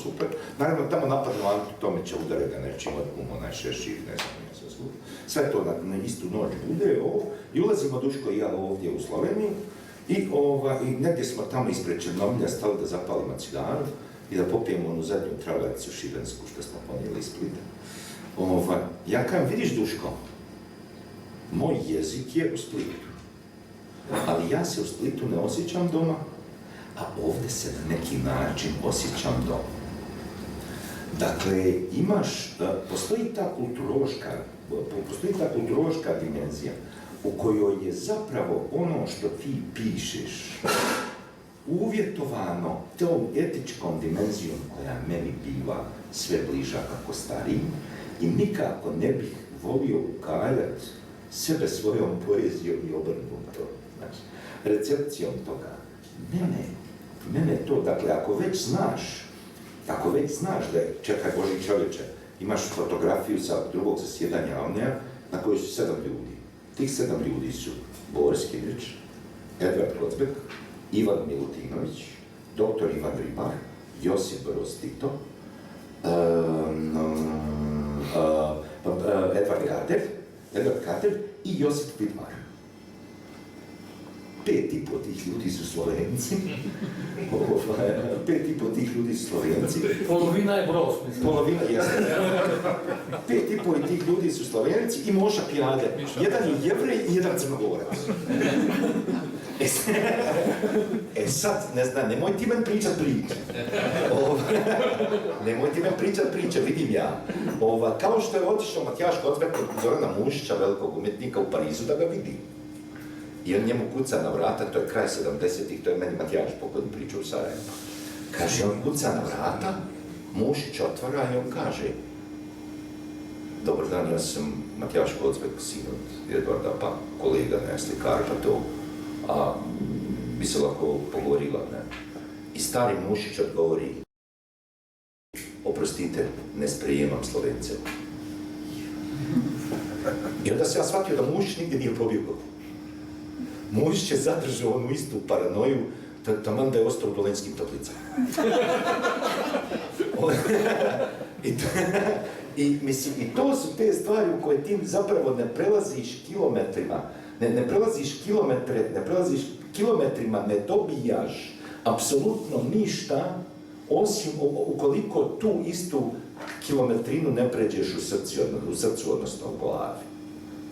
super. Naravno, tamo napadnu Antu Tomića, udare ga nečim od onaj Šešir, ne znam, sve to na istu noć bude, i ulazimo Duško i ja ovdje u Sloveniju, i negdje smo tamo ispred Černomilja stali da zapalimo cigaru i da popijemo onu zadnju travalicu šibensku što smo ponijeli iz Splita. Ja kažem, vidiš Duško, moj jezik je u Splitu, ali ja se u Splitu ne osjećam doma, a ovdje se na neki način osjećam doma. Dakle, postoji ta kulturološka dimenzija u kojoj je zapravo ono što ti pišeš uvjetovano tom etičkom dimenzijom koja meni biva sve bliža kako stariji i nikako ne bih volio ukaljati sebe svojom poezijom i obrnuto, znači, recepcijom toga. Mene to, dakle, ako već znaš da je, čekaj Boži čovječe, imaš fotografiju sa drugog zasjedanja Avnija na kojoj su 7 ljudi. Tih 7 ljudi su Boris Kidrić, Edvard Kocbek, Ivan Milutinović, dr. Ivan Ribar, Josip Broz Tito, Edvard Kater i Josip Vidmar. 5,5 tih ljudi su Slovenci. 5,5 tih ljudi su Slovenci. Polovina je Broz, mislim. Polovina, jesno. 5,5 tih ljudi su Slovenci i Moša Pijade. Jedan je Jevrej i jedan Crnogorac. Sad, ne znam, nemoj ti men pričat priče. Nemoj ti men pričat priče, vidim ja. Kao što je otišao Matjaž Kocbek kod Zorana Mušića, velikog umjetnika u Parizu, da ga vidi. I on njemu kuca na vrata, to je kraj 70-ih, to je meni Matjaž pokojni priča u Sarajevu. Kaže, on kuca na vrata, Mušić otvara i on kaže: dobar dan, ja sam Matjaž Kocbek, sin od Edvarda, pa kolega, ne, slikar, pa to. A bi se lako pogovorila, ne. I stari Mušić odgovori: oprostite, ne sprijemam Slovence. I onda se ja shvatio da Mušić nigdje nije pobjegao. Mušić je zadržao onu istu paranoju, taman da je ostao u Dolenjskim Toplicama. I to su te stvari u koje ti zapravo ne prelaziš kilometrima, ne prelaziš kilometrima, ne dobijaš apsolutno ništa, osim ukoliko tu istu kilometrinu ne pređeš u srcu, odnosno u glavi.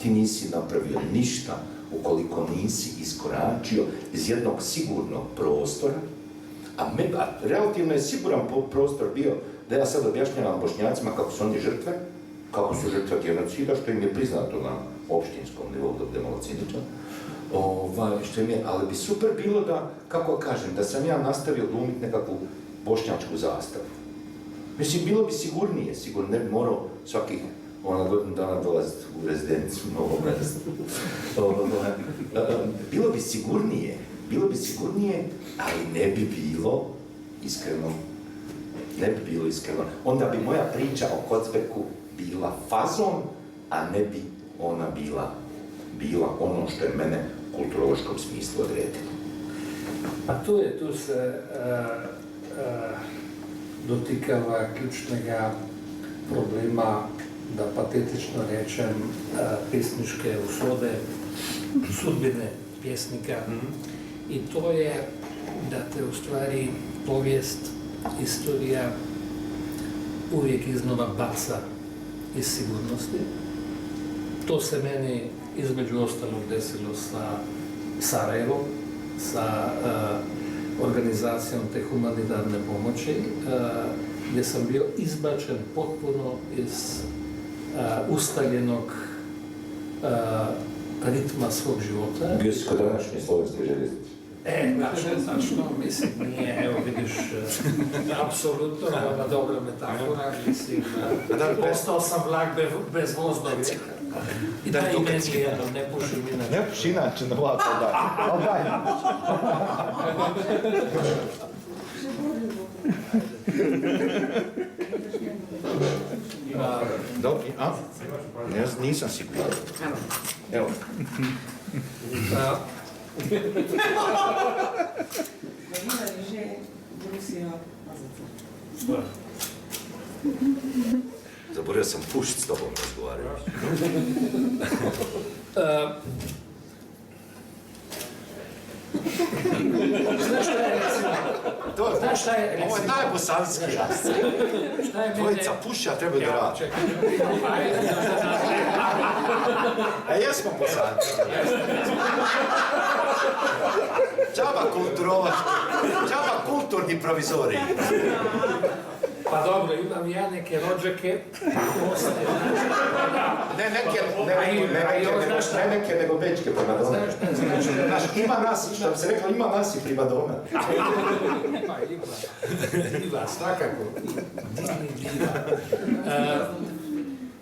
ti nisi napravio ništa ukoliko nisi iskoračio iz jednog sigurnog prostora, a relativno je siguran prostor bio da ja sad objašnjavam Bošnjacima kako su oni žrtve, kako su žrtve genocida, što im je priznato na opštinskom nivou, da budemo ciničan. Ali bi super bilo da, kako kažem, da sam ja nastavio glumiti nekakvu bošnjačku zastavu. Mislim, bilo bi sigurnije, sigurno ne bi morao svakih godinu dana dolaziti u rezidenciju Novo Mesto. Bilo bi sigurnije, ali ne bi bilo iskreno. Onda bi moja priča o Kocbeku bila fazon, a ne bi ona bila ono što je mene u kulturološkom smislu odredilo. Pa tu se dotikava ključnega problema, da patetično rečem, pesniške usode, sudbine pjesnika. I to je da te u stvari povijest, istorija uvijek iznova baca iz sigurnosti. To se meni između ostalog desilo sa Sarajevom, sa organizacijom te humanitarne pomoći, gdje sam bio izbačen potpuno iz ustaljenog ritma svog života. Bio si kod današnje slovenske željeznice. Tačno, mislim, nije, evo vidiš, apsolutno, ona dobra metafora, mislim, postao sam vlak bez voznog. I da i meni jedno, ne pušim inače. Ne puši inače na vlaku, daj. Dobro, nisam siguran. Evo. Zaboravio sam pušit s tobom razgovarajući. Znaš šta je recimo? Ovo je najbosanski. Dvojica puši, a trebaju da radi. Jesmo bosanski. Džaba kulturni provizorij. Pa dobro, imam ja neke rođake, poslije, Ne neke, nego bečke primadone. Znaš, ima nas, što bi se rekla, ima nas i primadona. Diva, svakako. Diva.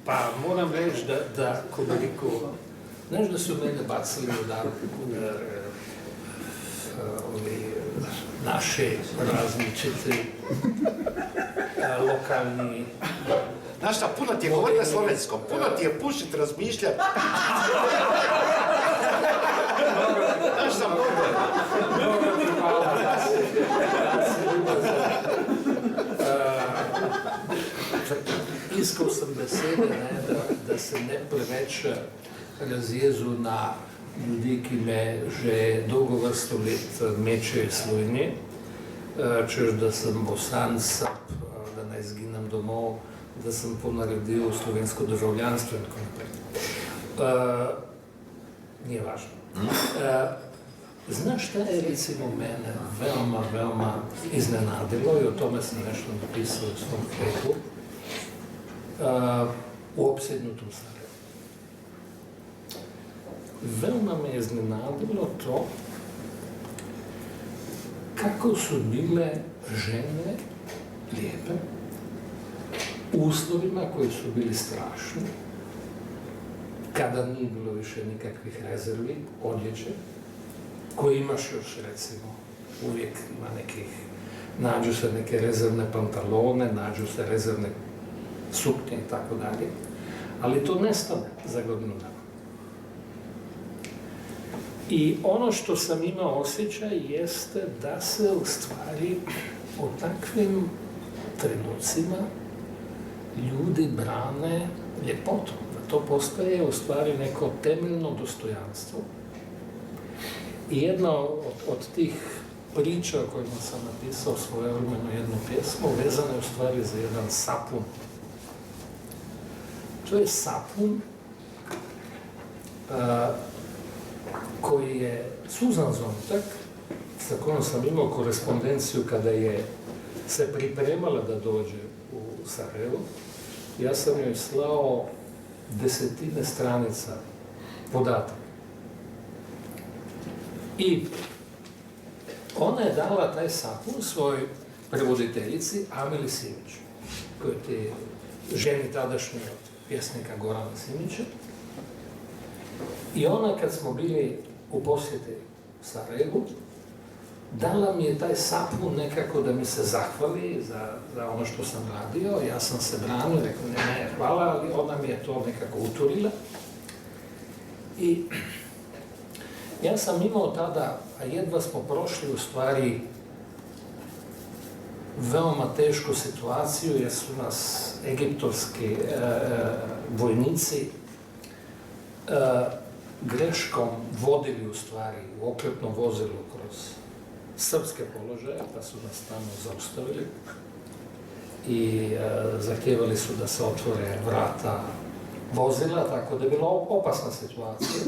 Pa moram reći da koliko, znaš da su mene bacili naše različite lokalni... Znaš šta, puno ti je govoriti na slovenskom, puno ti je pušiti, razmišljati. Znaš šta, Iskal sem besede, da se ne preveč razjezu na ljudi, ki me že dolgo vrsto let mečejo iz Slovenije, češ da sem Bosan, Srb, da naj izginem domov, da sem ponaredil slovensko državljanstvo in tako naprej. Nije važno. Znaš šta je recimo mene veoma iznenadilo i o tome sam nešto napisao u svom Facebooku, u opsednutom Sarajevu. Veoma me je iznenadilo to kako su bile žene lijepe, u uslovima koji su bili strašni, kada nije bilo više nikakvih rezervi, odjeće, koje imaš još, recimo, uvijek ima nekih, nađu se neke rezervne pantalone, nađu se rezervne suknje i tako dalje, ali to nestane za godinu dana. I ono što sam imao osjećaj jeste da se u stvari u takvim trenucima ljudi brane ljepotom, da to postaje u stvari neko temeljno dostojanstvo. I jedna od tih priča o kojima sam napisao svojevremeno jednu pjesmu, vezana je u stvari za jedan sapun. To je sapun koji je Suzan Zontak, sa kojom sam imao korespondenciju kada je se pripremala da dođe u Sarajevo. Ja sam joj slao desetine stranica podataka. I ona je dala taj sapun svojoj prevoditeljici Ameli Simić, koja je ženi tadašnje pjesnika Gorana Simića. I ona, kad smo bili u posjeti Sarajevu, dala mi je taj sapun nekako da mi se zahvali za ono što sam radio. Ja sam se branio, rekao ne, hvala, ali ona mi je to nekako uturila. I ja sam imao tada, a jedva smo prošli u stvari veoma tešku situaciju, jer su nas egiptovski vojnici greškom vodili u stvari u oklopnom vozilu kroz srpske položaje, pa su nas tamo zaustavili i zahtijevali su da se otvore vrata vozila, tako da je bila opasna situacija.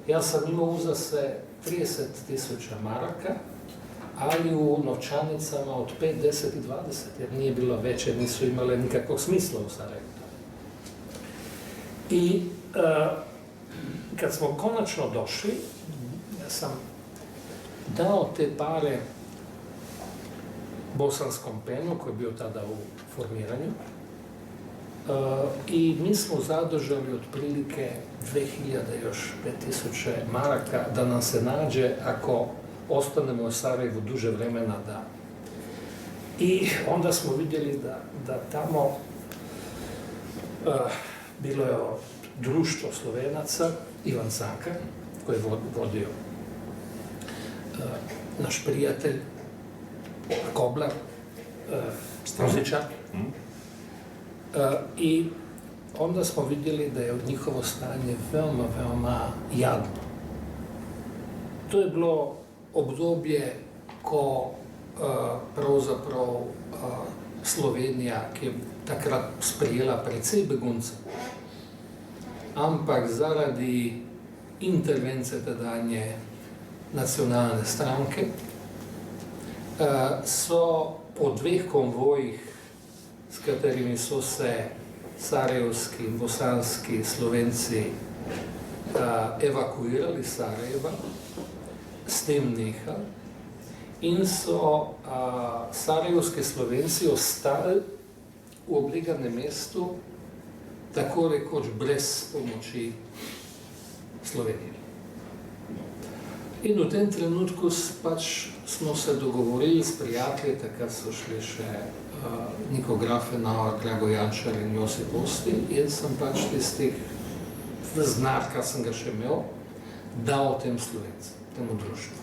Ja sam imao uza se 30.000 maraka, ali u novčanicama od 5, 10 i 20, jer nije bilo veće, nisu imale nikakvog smisla u Sarajevu. I kad smo konačno došli, ja sam dao te pare bosanskom penu, koji je bio tada u formiranju, i mi smo zadržali otprilike 2000, još 5000 maraka da nam se nađe ako ostanemo u Sarajevu duže vremena da. I onda smo vidjeli da tamo bilo je društvo Slovenaca, Ivan Canka, koji je vodio naš prijatelj Koblar, muzičar. I onda smo vidjeli da je njihovo stanje veoma, veoma jadno. To je bilo obdobje, ko pravzaprav Slovenija, ki je takrat sprejela precej beguncev, ampak zaradi intervence tedanje nacionalne stranke so po 2 konvojih, s katerimi so se sarajevski, bosanski Slovenci evakuirali iz Sarajeva, s tem nehali in so sarajevski Slovenci ostali v obleganem mestu, tako rekoč brez pomoči Slovenije. In v tem trenutku pač smo se dogovorili s prijatelji, takrat so šli še Niko Grafenauer, Drago Jančar in Josip Osti, in sem pač tistih znak, kar sem ga še imel, dal tem Slovencem, temu društvu.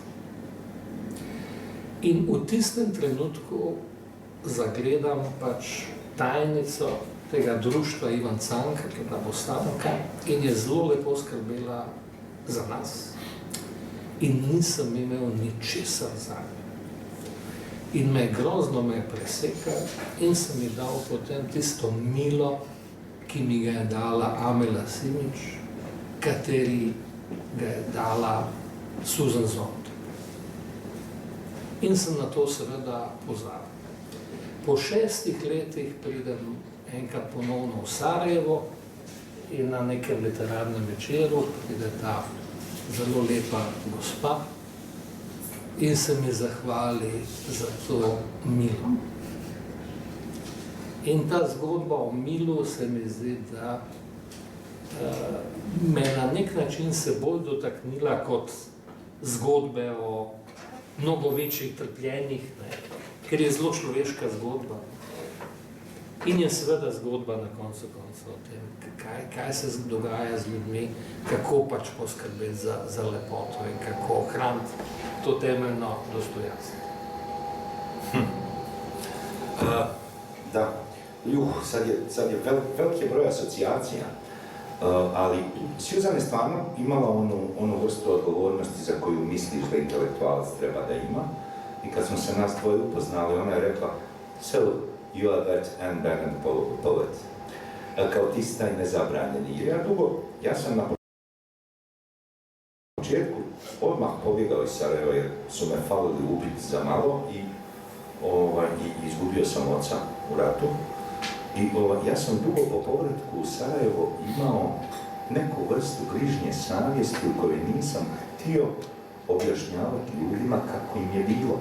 In v tistem trenutku zagledam pač tajnico tega društva Ivan Canka, ki je bila Bosanka, in je zelo lepo skrbela za nas. In nisem imel ničesar za njo. In grozno me je presekal in sem mi dal potem tisto milo, ki mi ga je dala Amela Simić, kateri ga je dala Suzan Zontak. In sem na to seveda pozabil. Po 6 letih pridem enkrat ponovno v Sarajevo in na nekem literarnem večeru pride ta zelo lepa gospa in se mi zahvali za to milo. In ta zgodba o milu se mi zdi, da me na nek način se bolj dotaknila kot zgodbe o mnogo večjih trpljenjih, ker je zelo človeška zgodba. In je seveda zgodba na koncu o tem, kaj se dogaja z ljudmi, kako pač poskrbeti za lepoto in kako ohraniti to temeljno dostojanstvo. Da, sad je veliki broj asocijacija, ali Suzan je stvarno imala onu vrstu odgovornosti za koju misliš da intelektualac treba da ima. I kad smo se nas dvoje upoznali, ona je rekla, so, you are that Anne Bennett poet. Kao ti si taj nezabranjeni. Jer ja sam na početku odmah pobjegao iz Sarajeva jer su me falili ubiti za malo i izgubio sam oca u ratu. I ja sam dugo po povratku u Sarajevo imao neku vrstu grižnje savjesti u kojoj nisam htio objašnjavati ljudima kako im je bilo.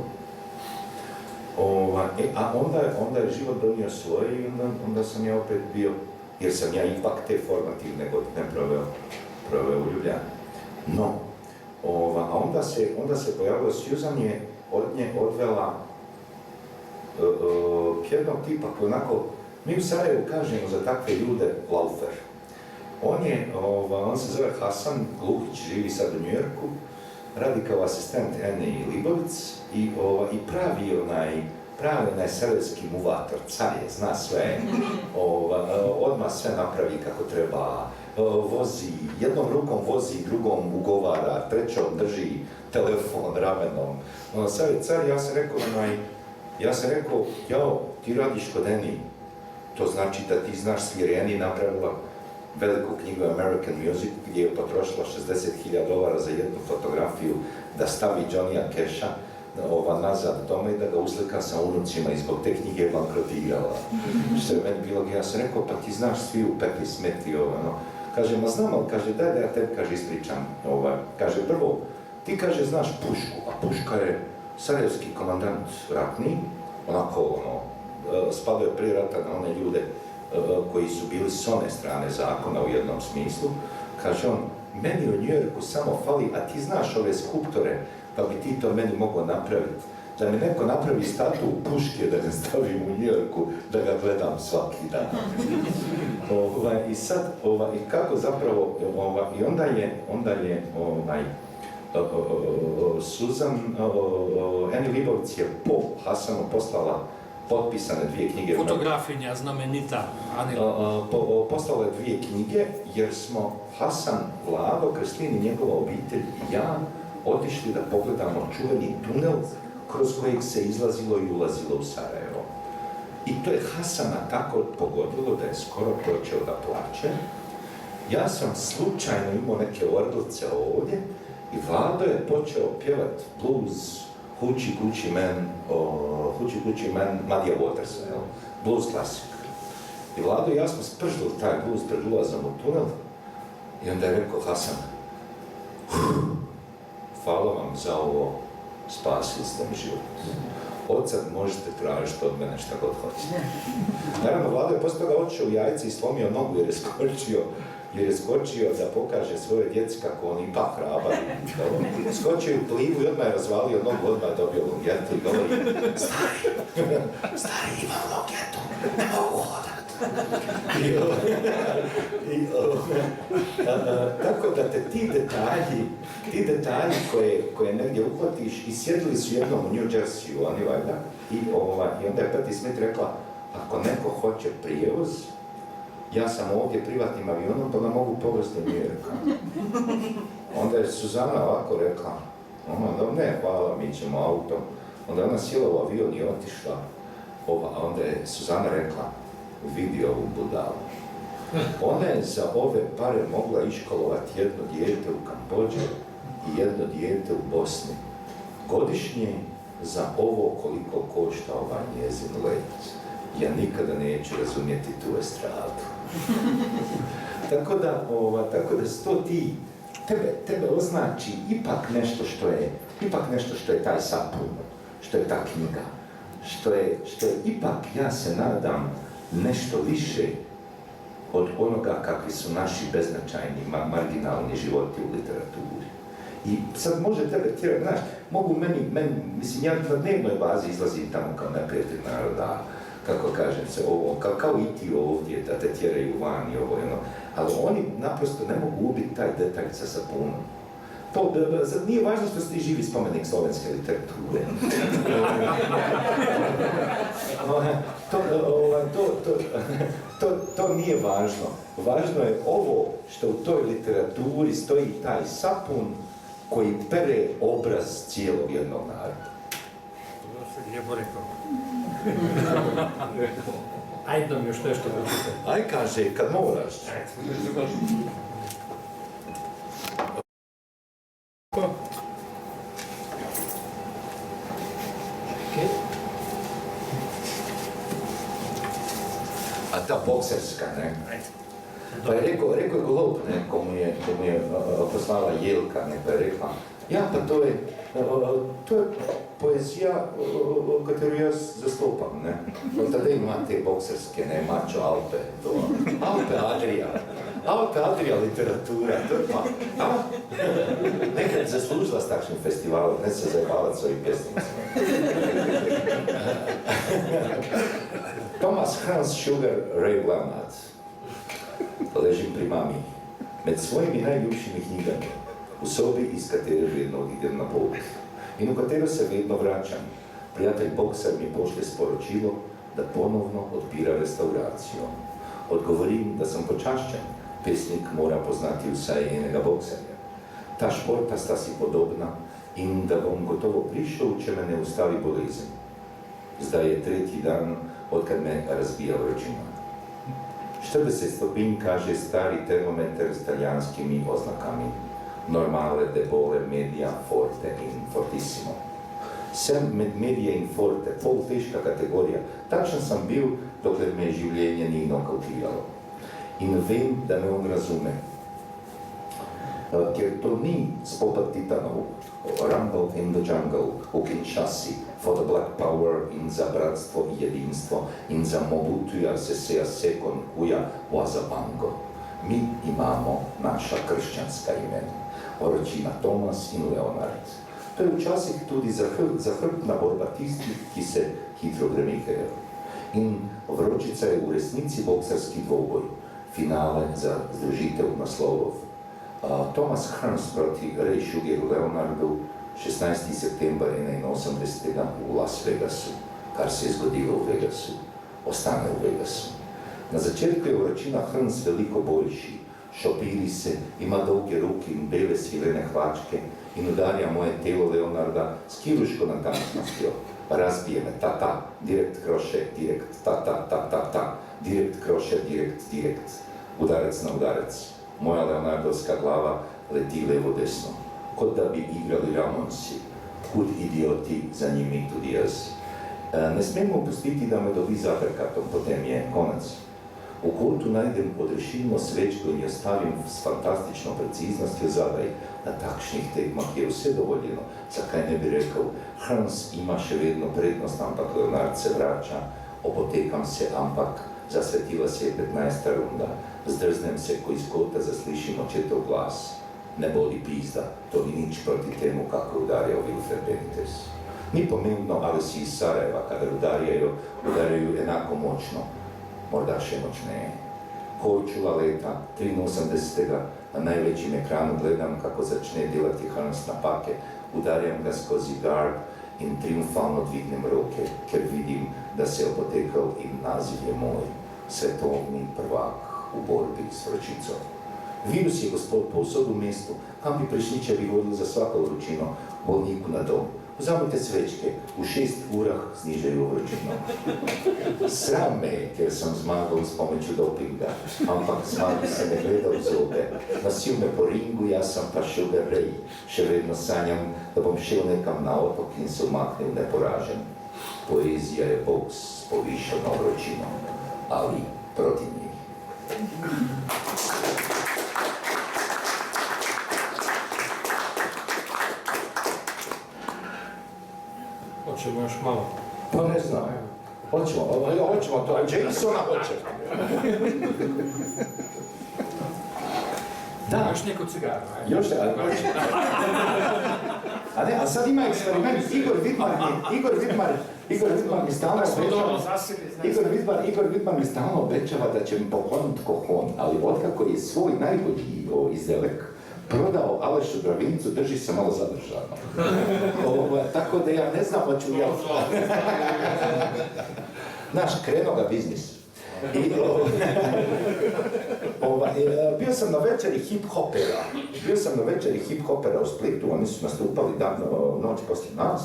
A onda je život donio svoje i onda sam ja opet bio, jer sam ja ipak te formativne godine proveo u Ljubljani. No, a onda se pojavilo Susan je od nje odvela jednog tipa koji onako, mi u Sarajevu kažemo za takve ljude laufer. On se zove Hasan Lukić, živi sad u New Yorku, radi kao asistent Ene Libovic i pravi onaj sarajevski muvator, car je, zna sve, odmah sve napravi kako treba, vozi, jednom rukom vozi, drugom ugovara, trećom drži telefon ramenom. Sad je car, ja sam rekao, jao, ti radiš kod Eni, to znači da ti znaš svireni napravila veliku knjigu American Music gdje je potrošila $60,000 za jednu fotografiju da stavi Johnnya Casha nazad doma i da ga uslika sa unucima i zbog te knjige je bankrotirala. Što je meni bilo, ja sam rekao, pa ti znaš svi u Pekli Smeti, Kaže, ma znam, ali kaže, daj da ja tebi, kaže, ispričam. Kaže, prvo, ti, kaže, znaš Pušku, a Puška je sarajevski komandant ratni, onako, spadao je prije rata na one ljude koji su bili s one strane zakona u jednom smislu. Kaže on, meni u New Yorku samo fali, a ti znaš ove skulptore, pa bi ti to meni mogao napraviti. Da mi neko napravi statu Puške, da ga stavim u New Yorku, da ga gledam svaki dan. I sad, i kako zapravo, i onda je Susan, Eni Libovic je po Hasanu poslala potpisane 2 knjige. Fotografinja znamenita. Poslala je 2 knjige jer smo Hasan, Vlado, Kristin i njegova obitelj i ja otišli da pogledamo čuveni tunel kroz kojeg se izlazilo i ulazilo u Sarajevo. I to je Hasana tako pogodilo da je skoro počeo da plače. Ja sam slučajno imao neke orglice ovdje i Vlado je počeo pjevati blues Hoochie Coochie Man, Muddy Waters, blues klasik. I Vlado i ja smo spržili taj blues pred ulazom u tunel i onda je rekao Hasan, hvala vam za ovo, spasili ste mi život. Od sad možete tražiti od mene šta god hoćete. Naravno, Vlado je poslije toga otišao u jajce i slomio nogu jer je skočio da pokaže svoje djeci kako on ipak hrabar. Skočio u plivu i odmah je razvalio nogu, odmah je dobio longetu i govori, stari imam longetu, ne mogu hodat. Tako da te ti detalji koje negdje uhvatiš i sjedili su jednom u New Jerseyu, oni valjda, i onda je Patti Smith rekla, ako neko hoće prijevoz, ja sam ovdje privatnim avionom, pa da mogu povesti do New Yorka. Onda je Suzana ovako rekla, ne, hvala, mi ćemo autom. Onda ona sjela u avion i otišla, a onda je Suzana rekla, vidi ovu budalu. Ona je za ove pare mogla iškolovati jedno dijete u Kambodži i jedno dijete u Bosni. Godišnje za ovo koliko košta ovaj njezin let. Ja nikada neću razumjeti tu estradu. Tako da su to ti, tebe označi ipak nešto što je taj sapun, što je ta knjiga, što je ipak, ja se nadam, nešto više od onoga kakvi su naši beznačajni, marginalni životi u literaturi. I sad može tebe tjerati, znaš, mogu meni, mislim, ja na dnevnoj bazi izlazim tamo kao neprijatelj naroda, kako kažem se, kao i ti ovdje, da te tjeraju van i ovo, ali oni naprosto ne mogu ubiti taj detalj sa sapunom. Nije važno što ste živi spomenik slovenske literature. To nije važno. Važno je ovo što u toj literaturi stoji taj sapun koji pere obraz cijelog jednog naroda. To se lijepo rekao. Ajde nam još nešto da učite. Aj kaže, kad moraš. ta bokserska, ne. Pa je rekao je golob, ne, ko mu je poslala Jelka, ne, pa je rekla, ja, pa to je poezija, katero jaz zastopam, ne. Tadej ima te bokserske, ne, Mačo Alpe, to, Alpe Adria literatura, to je pa, nekaj zaslužila s takšnim festivalom, ne se zajebavat svojim pjesnicima. Thomas Hans Sugar Ray Leonard. Ležim pri mami, med svojimi najljubšimi knjigami, v sobi, iz katere vedno idem na pot in v katero se vedno vračam. Prijatelj bokser mi pošlje sporočilo, da ponovno odpira restauracijo. Odgovorim, da sem počaščen, pesnik mora poznati vsaj enega bokserja. Ta športa sta si podobna in da bom gotovo prišel, če me ne ustavi bolezen. Zdaj je tretji dan, odkar me razbija vročina. 40 stopinj kaže stari termometer s italijanskimi oznakami. Normale, debole, media, forte in fortissimo. Sem med medije in forte, pol težka kategorija. Takšen sem bil, dokler me življenje ni nokautiralo. In vem, da me on razume. Ker to ni spopad titanov, Rumble in the Jungle, v Kinshasi, for the Black Power in za bratstvo i jedinstvo in za Mobutuja Sesea Sekon Kuja Wazabango. Mi imamo naša krščanska imena, oročina Thomas in Leonard. To je včasih tudi zahrbtna borba tistih, ki se hitro premikajo. In vročica je v resnici bokserski dvoboj, finale za združitev naslovov. Thomas Hearns proti Ray Sugaru Leonardu 16. september 81. v Las Vegasu, kar se je zgodilo v Vegasu, ostane v Vegasu. Na začetku je vročina Hearns veliko boljši, šopiri se, ima dolge ruke in bele svilene hlačke in udarja moje telo Leonarda s kirurško natančnostjo. Razbije me, ta, direkt kroše, direkt, ta, direkt kroše, direkt, udarec na udarec. Moja Leonardovska glava leti levo-desno, kot da bi igrali Ramonsi, kud idioti, za njimi tudi jaz. Ne smemo pustiti, da me dobi z aperkatom, potem je konec. V kotu najdem odrešilno svečko in jo stavim s fantastično preciznostjo zadaj. Na takšnih tekmah je vse dovoljeno, zakaj ne bi rekel, Hearns ima še vedno prednost, ampak Leonard se vrača, opotekam se, ampak zasvetila se je 15. runda. Zdrznem se, ko iz kota zaslišim očetov glas. Ne bodi pizda, to ni nič proti temu, kako udarjal Wilfred Benitez. Ni pomembno, ali si iz Sarajeva, kadar udarjajo enako močno, morda še močneje. Korčula leta 83. na največjem ekranu gledam, kako začne delati Hearns napake, udarjam ga skozi gard in triumfalno dvignem roke, ker vidim, da se je opotekal in naziv je moj, svetovni prvak v borbi s vročico. Virus je gospod povsod v mestu, kam bi prišli, če bi hodil za svako vročino bolniku na dom. Vzamite svečke, v 6 urah znižajo vročino. Sram me je, ker sem zmagal s pomočjo dopinga, ampak zmagal se me gledal v zobe. Nosil me po ringu, jaz sem pa Sugar Ray. Še vedno sanjam, da bom šel nekam na otok in se umaknil neporažen. Poezija je boks s povišeno vročino, ali proti njih. Hoćemo još malo. Pa ne znam. Hoćemo to, a Jasona hoće. Da. Još neku cigaru. Još ali hoće. A ne, a sad ima eksperiment, Igor Vidmar mi stalno obećava, Igor Vidmar mi stalno obećava da će mi poklonit kohon, ali otkako je svoj najbolji izdelek prodao Alešu Dravincu, drži se malo zadržano. Tako da ja ne znam, hoću ja. Znaš, krenuo ga biznis. Bio sam na večeri hip-hopera u Splitu, oni su nastupali noć poslije nas.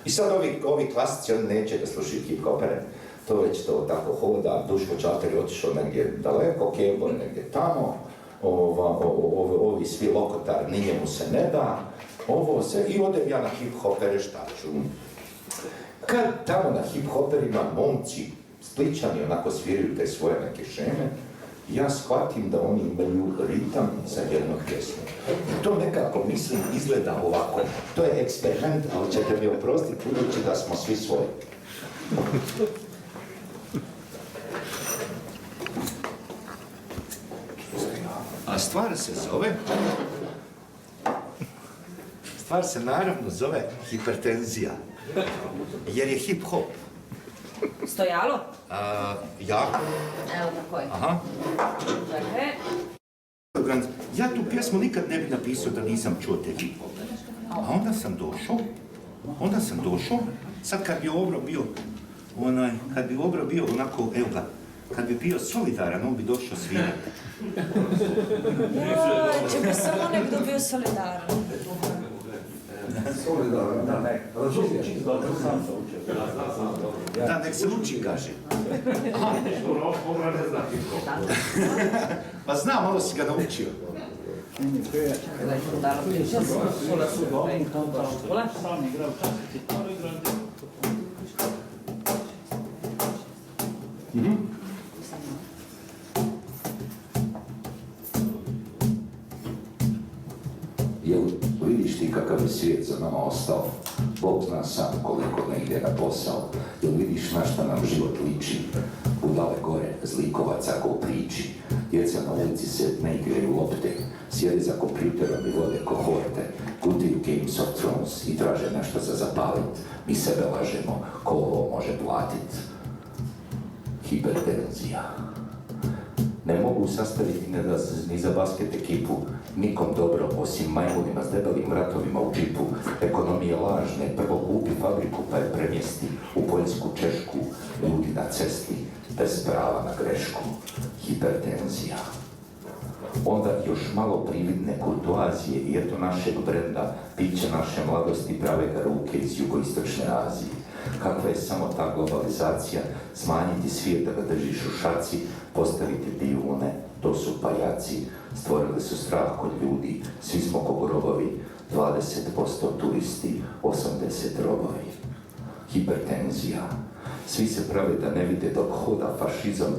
I sad ovi klasici, oni neće da slušaju hip-hopere, to već to tako hoda, Duško Čater je otišao negdje daleko, Kebor negdje tamo, ovi svi lokotar, ni njemu se ne da, ovo sve, i odem ja na hip-hopere, šta ću. Kad tamo na hip-hoperima momci Splićani onako sviraju te svoje neke šeme, ja shvatim da oni imaju ritam za jednu pjesmu. To nekako, mislim, izgleda ovako. To je eksperiment, ali ćete mi oprostiti budući da smo svi svoji. A stvar se naravno zove hipertenzija, jer je hip-hop. Stojalo? Jako. Evo tako je. Aha. Dakle, Ja tu pjesmu nikad ne bi napisao da nisam čuo te hip-hope. A onda sam došao, sad kad bi Obro bio onako, evo ga, kad bi bio solidaran, on bi došao svirati. če bi samo nekdo bil solidaren. Da, nek se uči, kaže. Pa znam, malo si ga naučio. Jel vidiš ti kakav je svijet za nama ostao? Bog zna sam koliko ne ide na posao. Jel vidiš na šta nam život liči? Budale gore, zlikovaca ko u priči. Djeca na ulici se ne igraju lopte. Sjede za kompjuterom i vode kohorte. Kutiju Games of Thrones i traže nešto za zapalit. Mi sebe lažemo, ko ovo može platit. Hipertenzija. Ne mogu sastaviti ni za basket ekipu, nikom dobro, osim majmunima s debelim vratovima u džipu. Ekonomije lažne, prvo kupi fabriku pa je premjesti u Poljsku, Češku, ljudi na cesti, bez prava na grešku. Hipertenzija. Onda još malo prividne kurtoazije i eto našeg brenda, piće naše mladosti prave ga ruke iz jugoistočne Azije. Kakva je samo ta globalizacija, smanjiti svijet da ga držiš u šaci, postaviti divune, to su pajaci, stvorili su strah kod ljudi, svi smo ko grobovi, 20% turisti, 80 robovi. Hipertenzija. Svi se prave da ne vide dok hoda fašizam,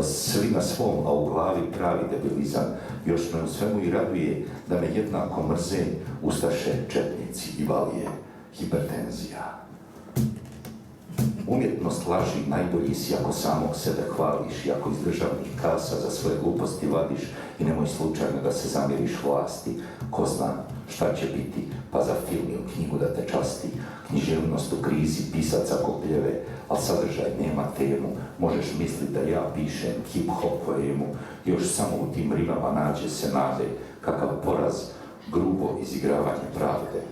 svi na svom, a u glavi pravi debilizam. Još me u svemu i raduje da me jednako mrze ustaše, četnici i valije. Hipertenzija. Umjetnost laži, najbolji si ako samog sebe hvališ i ako iz državnih kasa za svoje gluposti vadiš i nemoj slučajno da se zamjeriš vlasti. Ko zna šta će biti, pa za film ili knjigu da te časti. Književnost u krizi, pisaca kopljeve, ali sadržaj nema temu. Možeš misliti da ja pišem hip-hop poemu, još samo u tim rimama nađe se nade. Kakav poraz, grubo izigravanje pravde.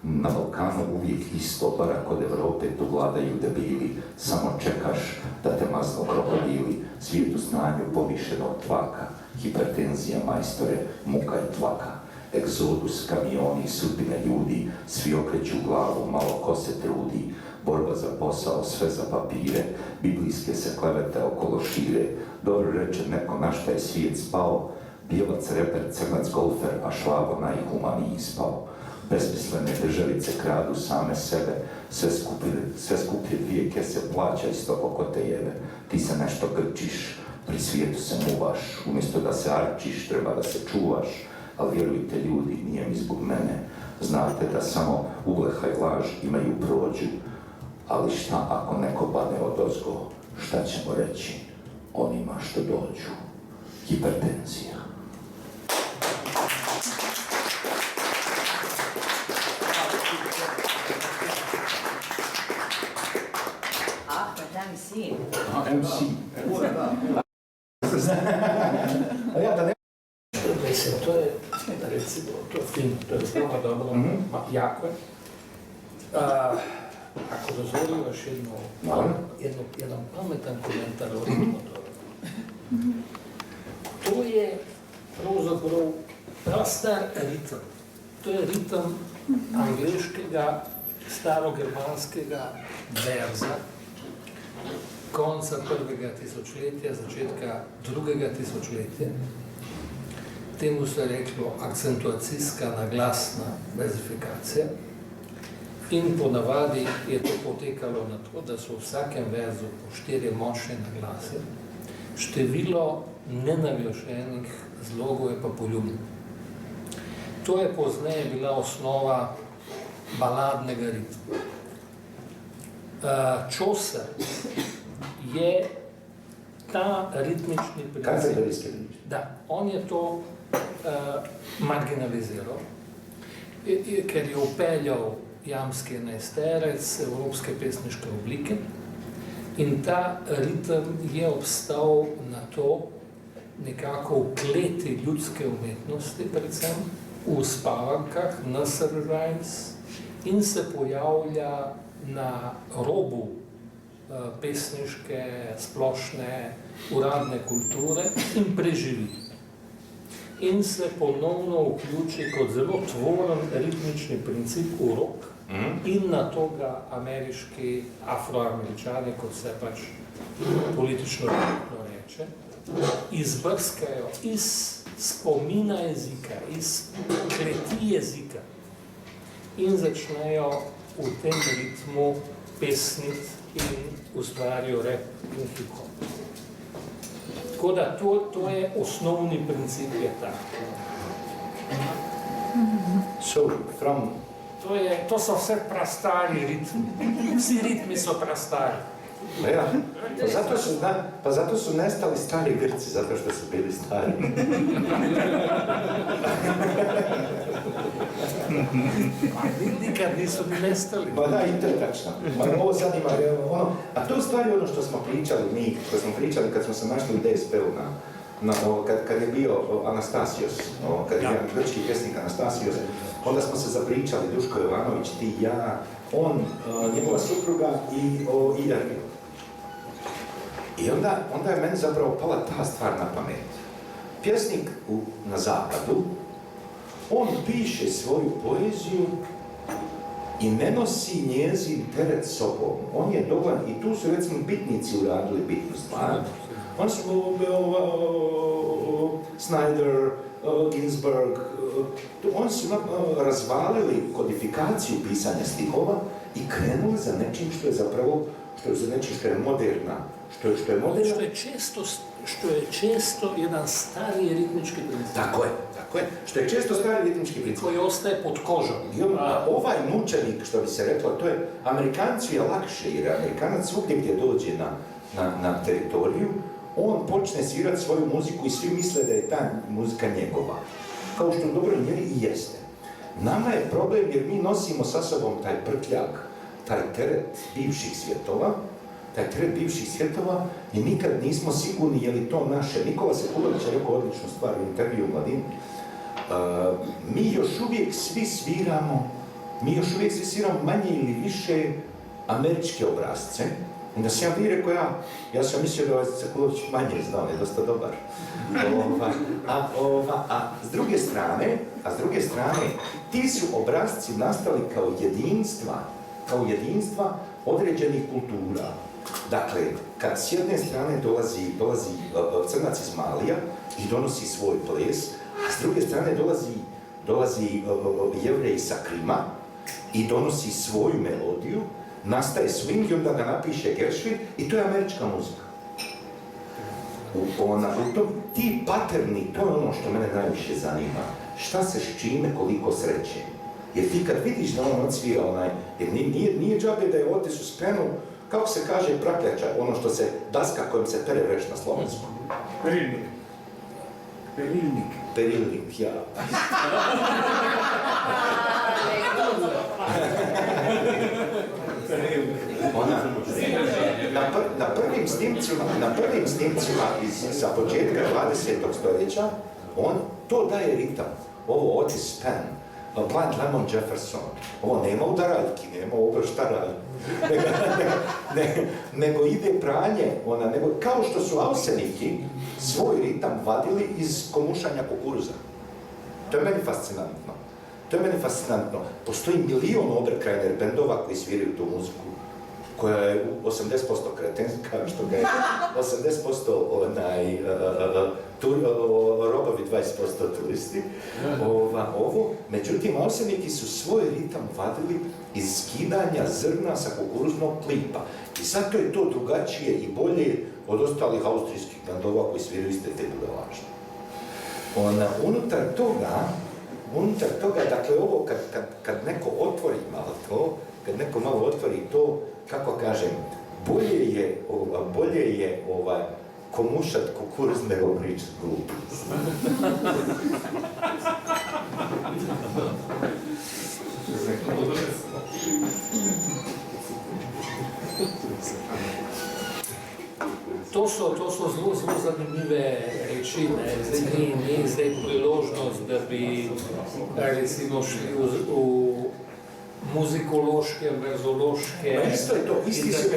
Na Balkanu uvijek isto, barak od Evrope, tu vladaju debili. Samo čekaš da te mazno krokodili. Svijet u znanju povišeno od tvaka. Hipertenzija majstore, muka i tvaka. Egzodus, kamioni, sudbine ljudi. Svi okreću glavu, malo ko se trudi. Borba za posao, sve za papire. Biblijske se klevete okolo šire. Dobro reče neko na šta je svijet spao. Bijelac, reper, crnac, golfer, a Švabo najhumaniji ispao. Besmislene državice kradu same sebe, sve skuplje dvije kese plaća isto oko te jebe. Ti se nešto grčiš, pri svijetu se muvaš, umjesto da se arčiš, treba da se čuvaš, ali vjerujte ljudi, nije mi zbog mene. Znate da samo ugleha i laž imaju prođu, ali šta ako neko bane odozgo, šta ćemo reći onima što dođu? Hipertenzija. MC. A ja da ne... Mislim, to je, recimo, to je film, to je veoma dobro, jako je. Ako dozvoliš jedan pametan komentar o ritmu toga. To je pravzaprav prastar ritam. To je ritam angliškega, starogermanskega verza, konca prvega tisočletja, začetka drugega tisočletja. Temu se je reklo akcentuacijska naglasna vezifikacija. In po navadi je to potekalo na to, da so v vsakem verzu po 4 močne naglase, število nenaglašenih zlogov je pa poljubno. To je pozneje bila osnova baladnega ritma. Čoser je ta ritmični princip. Kancellarijski ritm. Da, on je to marginaliziral, ker je upeljal jamski enajsterec evropske pesniške oblike in ta ritem je obstal na to nekako v kleti ljudske umetnosti, predvsem v spavankah, nursery rhymes, in se pojavlja na robu pesniške, splošne, uradne kulture in preživi. In se ponovno vključi kot zelo tvoren ritmični princip v rock in na to ga ameriški afroameričani, kot se pač politično reče, izbrskajo iz spomina jezika, iz kleti jezika in začnejo v tem ritmu pesniti in ustvarijo rap in hip-hop. Tako da to je osnovni princip je tak. So, from... To so vse prastari ritmi. Vsi ritmi so prastari. Pa ja, pa zato su nestali stari Grci, zato što su bili stari. Nikad nisu ni nestali. Ma da, i to je tačno. Ovo zanima, a to je u stvari ono što smo pričali kad smo se našli u DSP-u kad je bio Anastasios, kad je bio grčki pjesnik Anastasios, onda smo se zapričali, Duško Jovanović, ti, ja, on, njegova supruga i Erbil. I onda je meni zapravo pala ta stvar na pamet. Pjesnik na zapadu, on piše svoju poeziju i ne nosi njezin teret sobom. On je dovoljan, i tu su recimo bitnici uradili bitnu stvar. On su Snyder, Ginsberg, oni su razvalili kodifikaciju pisanja stihova i krenuli za nečim što je zapravo, što je moderna. Što je često jedan stari ritmički princip. Tako je. Što je često stari ritmički princip. Koji ostaje pod kožom. Ovaj mučenik, što bi se reklo, to je, Amerikancu je lakše, jer Amerikanac svugdje gdje dođe na teritoriju, on počne svirati svoju muziku i svi misle da je ta muzika njegova. Kao što u dobroj mjeri i jeste. Nama je problem jer mi nosimo sa sobom taj prtljak, taj teret bivših svjetova i nikad nismo sigurni je li to naše. Nikola Sekulović je rekao odličnu stvar u intervju u Mladini. Mi još uvijek svi sviramo manje ili više američke obrazce. Onda sam ja bih rekao, ja sam mislio da Sekulović manje znao, je dosta dobar. A s druge strane, ti su obrazci nastali kao jedinstva određenih kultura. Dakle, kad s jedne strane dolazi crnac iz Malija i donosi svoj ples, a s druge strane dolazi Jevrej sa Krima i donosi svoju melodiju, nastaje swing i onda ga napiše Gershwin i to je američka muzika. Ti paterni, to je ono što mene najviše zanima. Šta se s čime, koliko sreće. Jer ti kad vidiš da on odsvira jer nije džabe da je otis u spenu, kako se kaže prakljača, ono što se, daska kojom se pere vreš na slovensku. Perilnik, ja. Na prvim snimcima sa početka 20. stoljeća, on to daje ritam. Ovo Otis Spann, Blind Lemon Jefferson, ovo nema udaraljki, nema obrštaralj, nego ide pranje, kao što su Auseniki svoj ritam vadili iz komušanja kukuruza. To je meni fascinantno. Postoji milion Oberkreiner bendova koji sviraju tu muziku, koja je 80% kretenska, što ga je 80% robovi 20% turisti, međutim, Auseniki su svoj ritam vadili iz skidanja zrna sa kukuruznog klipa. I zato je to drugačije i bolje od ostalih austrijskih bandova koji sviraju iste te budalaštine. Unutar toga, dakle, ovo kad neko otvori malo to, kako kažem, bolje je komušat kukuruz nego pričat glupost. To so zelo zanimive reči, ni zdaj priložnost, da bi recimo šli v muzikološke, verzološke Isto je to, isto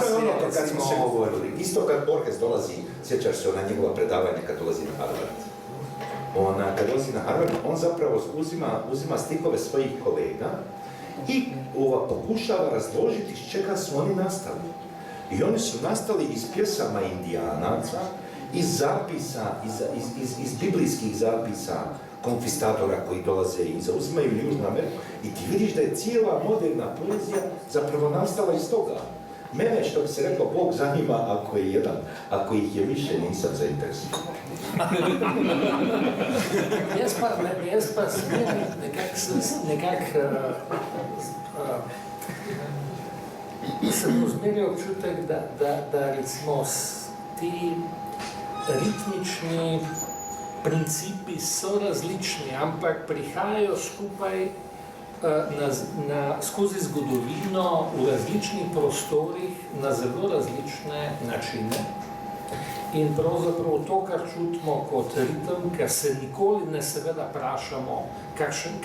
je ono kad smo se govorili, isto kad Borges dolazi, sjećaš se na njegova predavanja kad dolazi na Harvard. Kad dolazi na Harvard, on zapravo uzima stikove svojih kolega i pokušava razložiti iz čega su oni nastali. I oni su nastali iz pjesama indijanaca, iz zapisa, iz biblijskih zapisa konkvistadora koji dolaze i zauzimaju Južnu Ameriku. I ti vidiš da je cijela moderna poezija zapravo nastala iz toga. Mene, što bi se reklo, Bog zanima ako je jedan, ako ih je više, nisam zainteresiran. Jaz pa sem uzmeril občutek, da recimo ti ritmični principi so različni, ampak prihajajo skupaj skozi zgodovino v različnih prostorih na zelo različne načine. In pravzaprav to, kar čutimo kot ritem, ker se nikoli ne seveda vprašamo,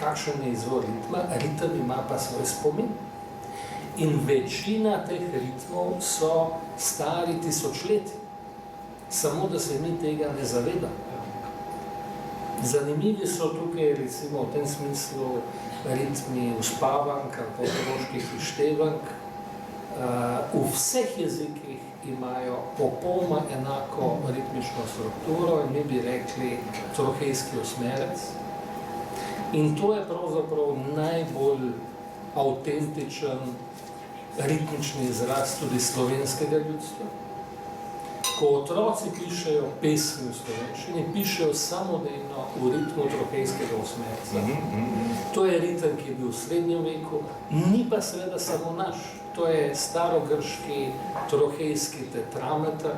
kakšen je izvor ritma, ritem ima pa svoj spomin. In večina teh ritmov so stari tisočletji, samo da se mi tega ne zavedamo. Zanimivi so tukaj recimo v tem smislu ritmi uspavank ali potoroških izštevank. V vseh jezikih imajo popolnoma enako ritmično strukturo in mi bi rekli trohejski osmerec. In to je pravzaprav najbolj avtentičen ritmični izraz tudi slovenskega ljudstva. Ko otroci pišejo pesmi v slovenščini, pišejo samodejno v ritmu trohejskega osmerca. To je ritem, ki je bil v srednjem veku, ni pa seveda samo naš. To je starogrški trohejski tetrameter,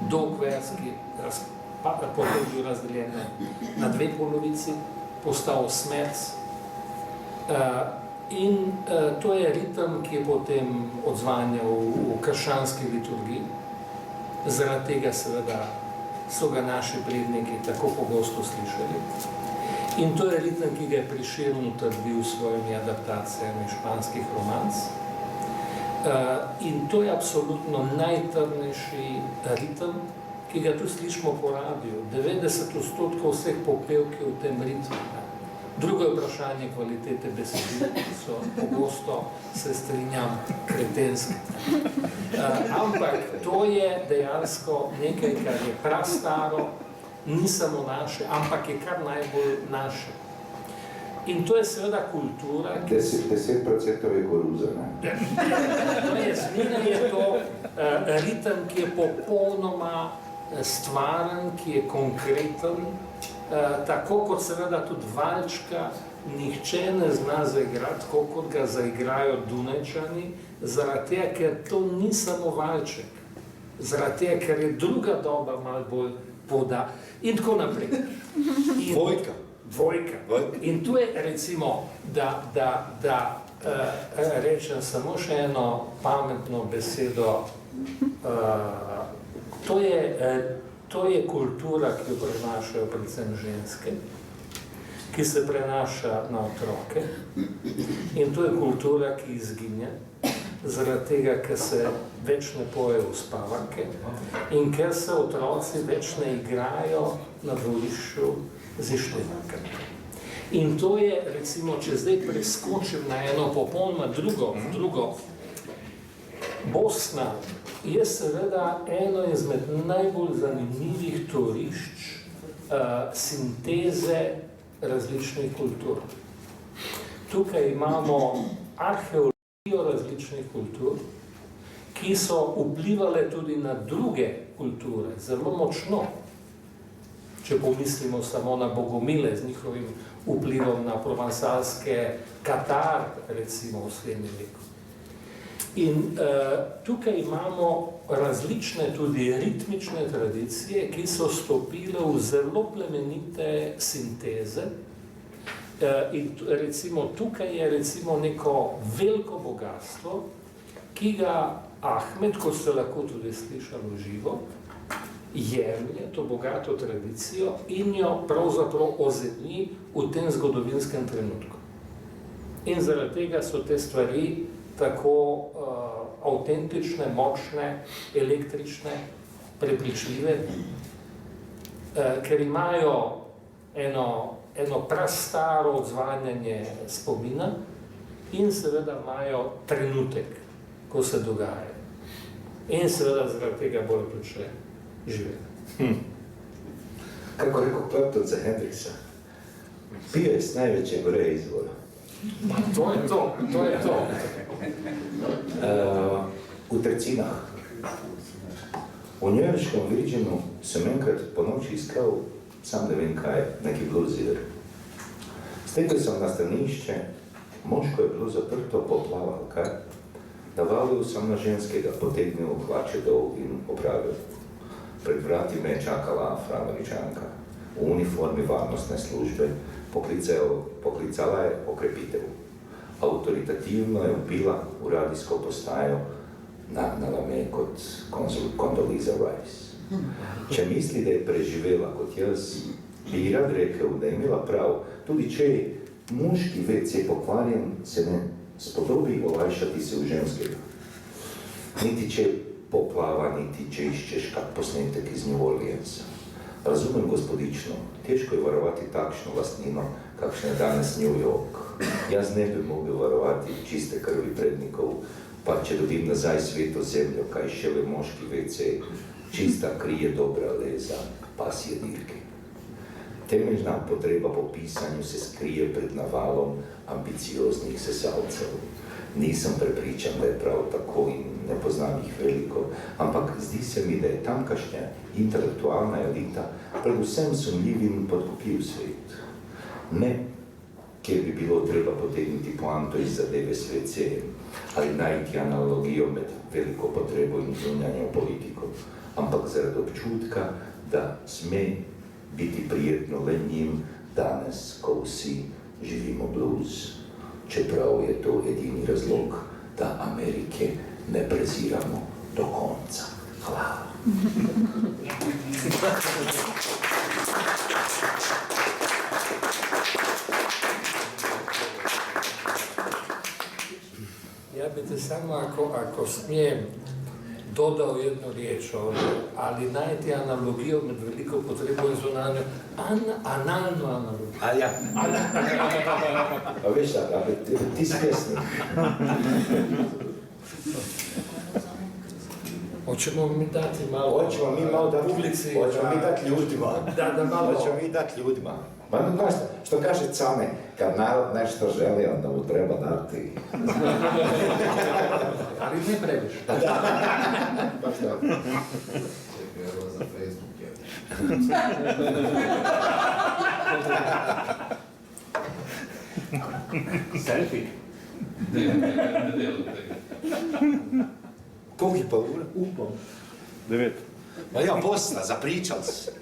dolg vers, ki je bil razdeljen na dve polovici, postal osmerc. In to je ritem, ki je potem odzvanjal v krščanski liturgiji. Zaradi tega seveda so ga naši predniki tako pogosto slišali. In to je ritem, ki ga je Prešeren utrdil s svojimi adaptacijami španskih romanc. In to je absolutno najtrdnejši ritem, ki ga tu slišimo po radiju. 90% vseh popevk je v tem ritmu. Drugo je vprašanje kvalitete besedil, ki so pogosto, se strinjam, kretenske. Ampak to je dejansko nekaj, kar je prastaro, ni samo naše, ampak je kar najbolj naše. In to je seveda kultura, ki... 10% je koruza, ne? Zmeraj je to ritem, ki je popolnoma stvaren, ki je konkreten, tako kot seveda tudi valčka, nihče ne zna zaigrati, tako kot ga zaigrajo Dunajčani, zaradi tega, ker to ni samo valček, zaradi tega, ker je druga doba malo bolj poda in tako naprej. Dvojka. In tu je recimo, da rečem samo še eno pametno besedo, to je kultura, ki jo prenašajo predvsem ženske, ki se prenaša na otroke, in to je kultura, ki izginja, zaradi tega, ker se več ne pojejo uspavanke in ker se otroci več ne igrajo na dvorišču z izštevankami. In to je, recimo, če zdaj preskočim na eno popolnoma drugo, Bosna je seveda eno izmed najbolj zanimivih torišč sinteze različnih kultur. Tukaj imamo arheologijo različnih kultur, ki so vplivale tudi na druge kulture, zelo močno. Če pomislimo samo na Bogomile z njihovim vplivom na provansalske Katar, recimo v srednjem veku. In tukaj imamo različne tudi ritmične tradicije, ki so stopile v zelo plemenite sinteze. In recimo tukaj je recimo neko veliko bogatstvo, ki ga Ahmed, ko ste lahko tudi slišali v živo, jemlje to bogato tradicijo in jo pravzaprav ozemlji v tem zgodovinskem trenutku. In zaradi tega so te stvari tako avtentične, močne, električne, prepričljive, ker imajo eno prastaro odzvanjanje spomina in seveda imajo trenutek, ko se dogaja. In seveda zaradi tega bojo tudi šle živeti. Kako rekel Clapton za Hendrixa, pio je s najveće gore izvora. To je to. U Tercinah, u njujorškom Virginu sem enkrat po noči iskal, sam ne vem kaj, neki bluzider. Stegel sam na stranišče, moško je bilo zaprto, poplaval, kaj? Navalil sam na ženskega, potegnil hlače dol in opravil. Pred vrati me je čakala afroameričanka u uniformi varnostne službe, poklicala je okrepitev. Autoritativno je upila u radijsko postajo, nagnala me kot Condoleezza Rice. Če misli, da je preživela kot jaz, bi rad rekel, da je imela prav, tudi če je muški WC pokvarjen, se ne spodobi olajšati se v ženskega. Niti če poplava, niti če iščeš kak posnetek iz New Orleansa. Razumem gospodično, teško je varovati takšno lastnino, kakšna je danes New York. Jaz ne bi mogel varovati čiste krvi prednikov, pa če dobim nazaj sveto zemljo, kaj šele moški WC, čista krije dobra leza, pasje dirke. Temeljna potreba po pisanju se skrije pred navalom ambicioznih sesalcev. Nisem prepričan, da je prav tako in ne poznam jih veliko, ampak zdi se mi, da je tamkašnja intelektualna elita predvsem sumljiv in podkupljiv svet. Ne, kjer bi bilo treba potegniti poanto iz zadeve s WC-jem ali najti analogijo med veliko potrebo in zunanjo politiko, ampak zaradi občutka, da sme biti prijetno le njim danes, ko vsi živimo blues. Čeprav je to edini razlog, da Amerike ne preziramo do konca. Hvala. Ja bi te samo, ako smijem, dodal jednu riječ ovdje, ali najti analogiju med veliko potrebo in zunanjo, analno analogiju. A ja. Pa veš šta, ti si pjesnik. Hoćemo mi dati malo Hoćemo mi malo dati publici. Hoćemo mi dati ljudima. Da malo. Hoćemo mi dati ljudima. Ma ne znaš što kaže Cane, kad narod nešto želi, onda mu treba dati. Ali ne previše. Baš da. Za Facebook je. Selfie. Koliko je pa ura? Upam. 9. Ma ja, Bosna, zapričal se.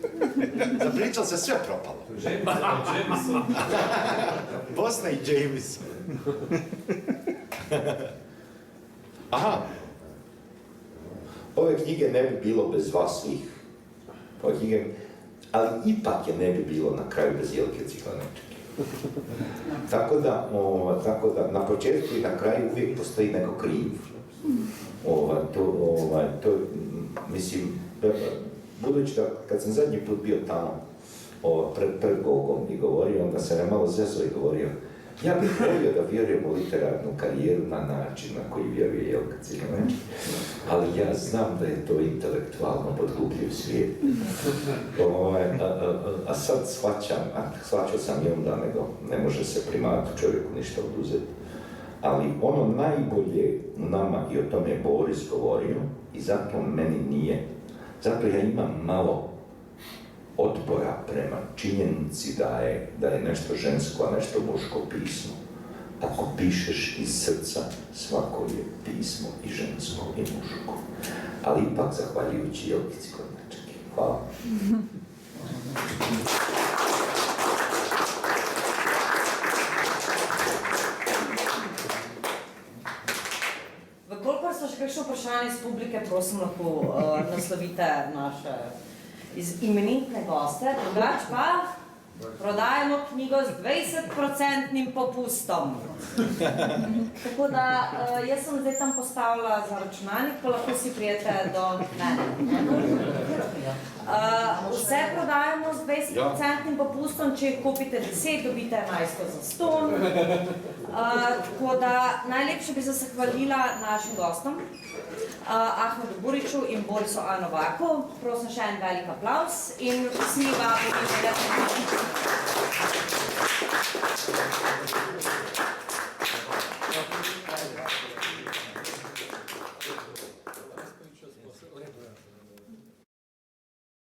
Zapričal se, sve propalo. Jameson. Bosna i Jameson. Aha. Ove knjige ne bi bilo bez vas svih. Ove knjige, ali ipak je ne bi bilo na kraju bez Jelke Ciklanečke. Tako da na početku i na kraju uvijek postoji neko kriv. Mislim, budući da kad sam zadnji put bio tamo pred Gogom i govorio, onda sam je malo zezo i govorio, Ja bih volio da vjerujem u literarnu karijeru na način na koji vjeruje Jelka Ciganec, ali ja znam da je to intelektualno podgubljiv svijet. A sad shvaćao sam i onda nego ne može se primatu čovjeku ništa oduzeti. Ali ono najbolje u nama, i o tome je Boris govorio, i zato meni nije, zato ja imam malo otpora prema činjenici da je nešto žensko, a nešto muško pismo. Ako pišeš iz srca, svako je pismo i žensko i muško. Ali ipak zahvaljujući Jelkici Kornački. Hvala. Vkolikor so še kakšno vprašanje iz publike, prosim, lahko naslovite naše imenitne goste. Drugače pa prodajamo knjigo z 20% popustom. Tako da jaz sem zdaj tam postavila za računalnik, pa lahko si prijete do mene. Vse prodajamo z 20% popustom, če kupite 10, dobite 11 za ston. Tako da najlepše bi se zahvalila našim gostom, Ahmedu Buriću in Borisu A. Novaku. Prosim še en velik aplavz in vsi vabimo, da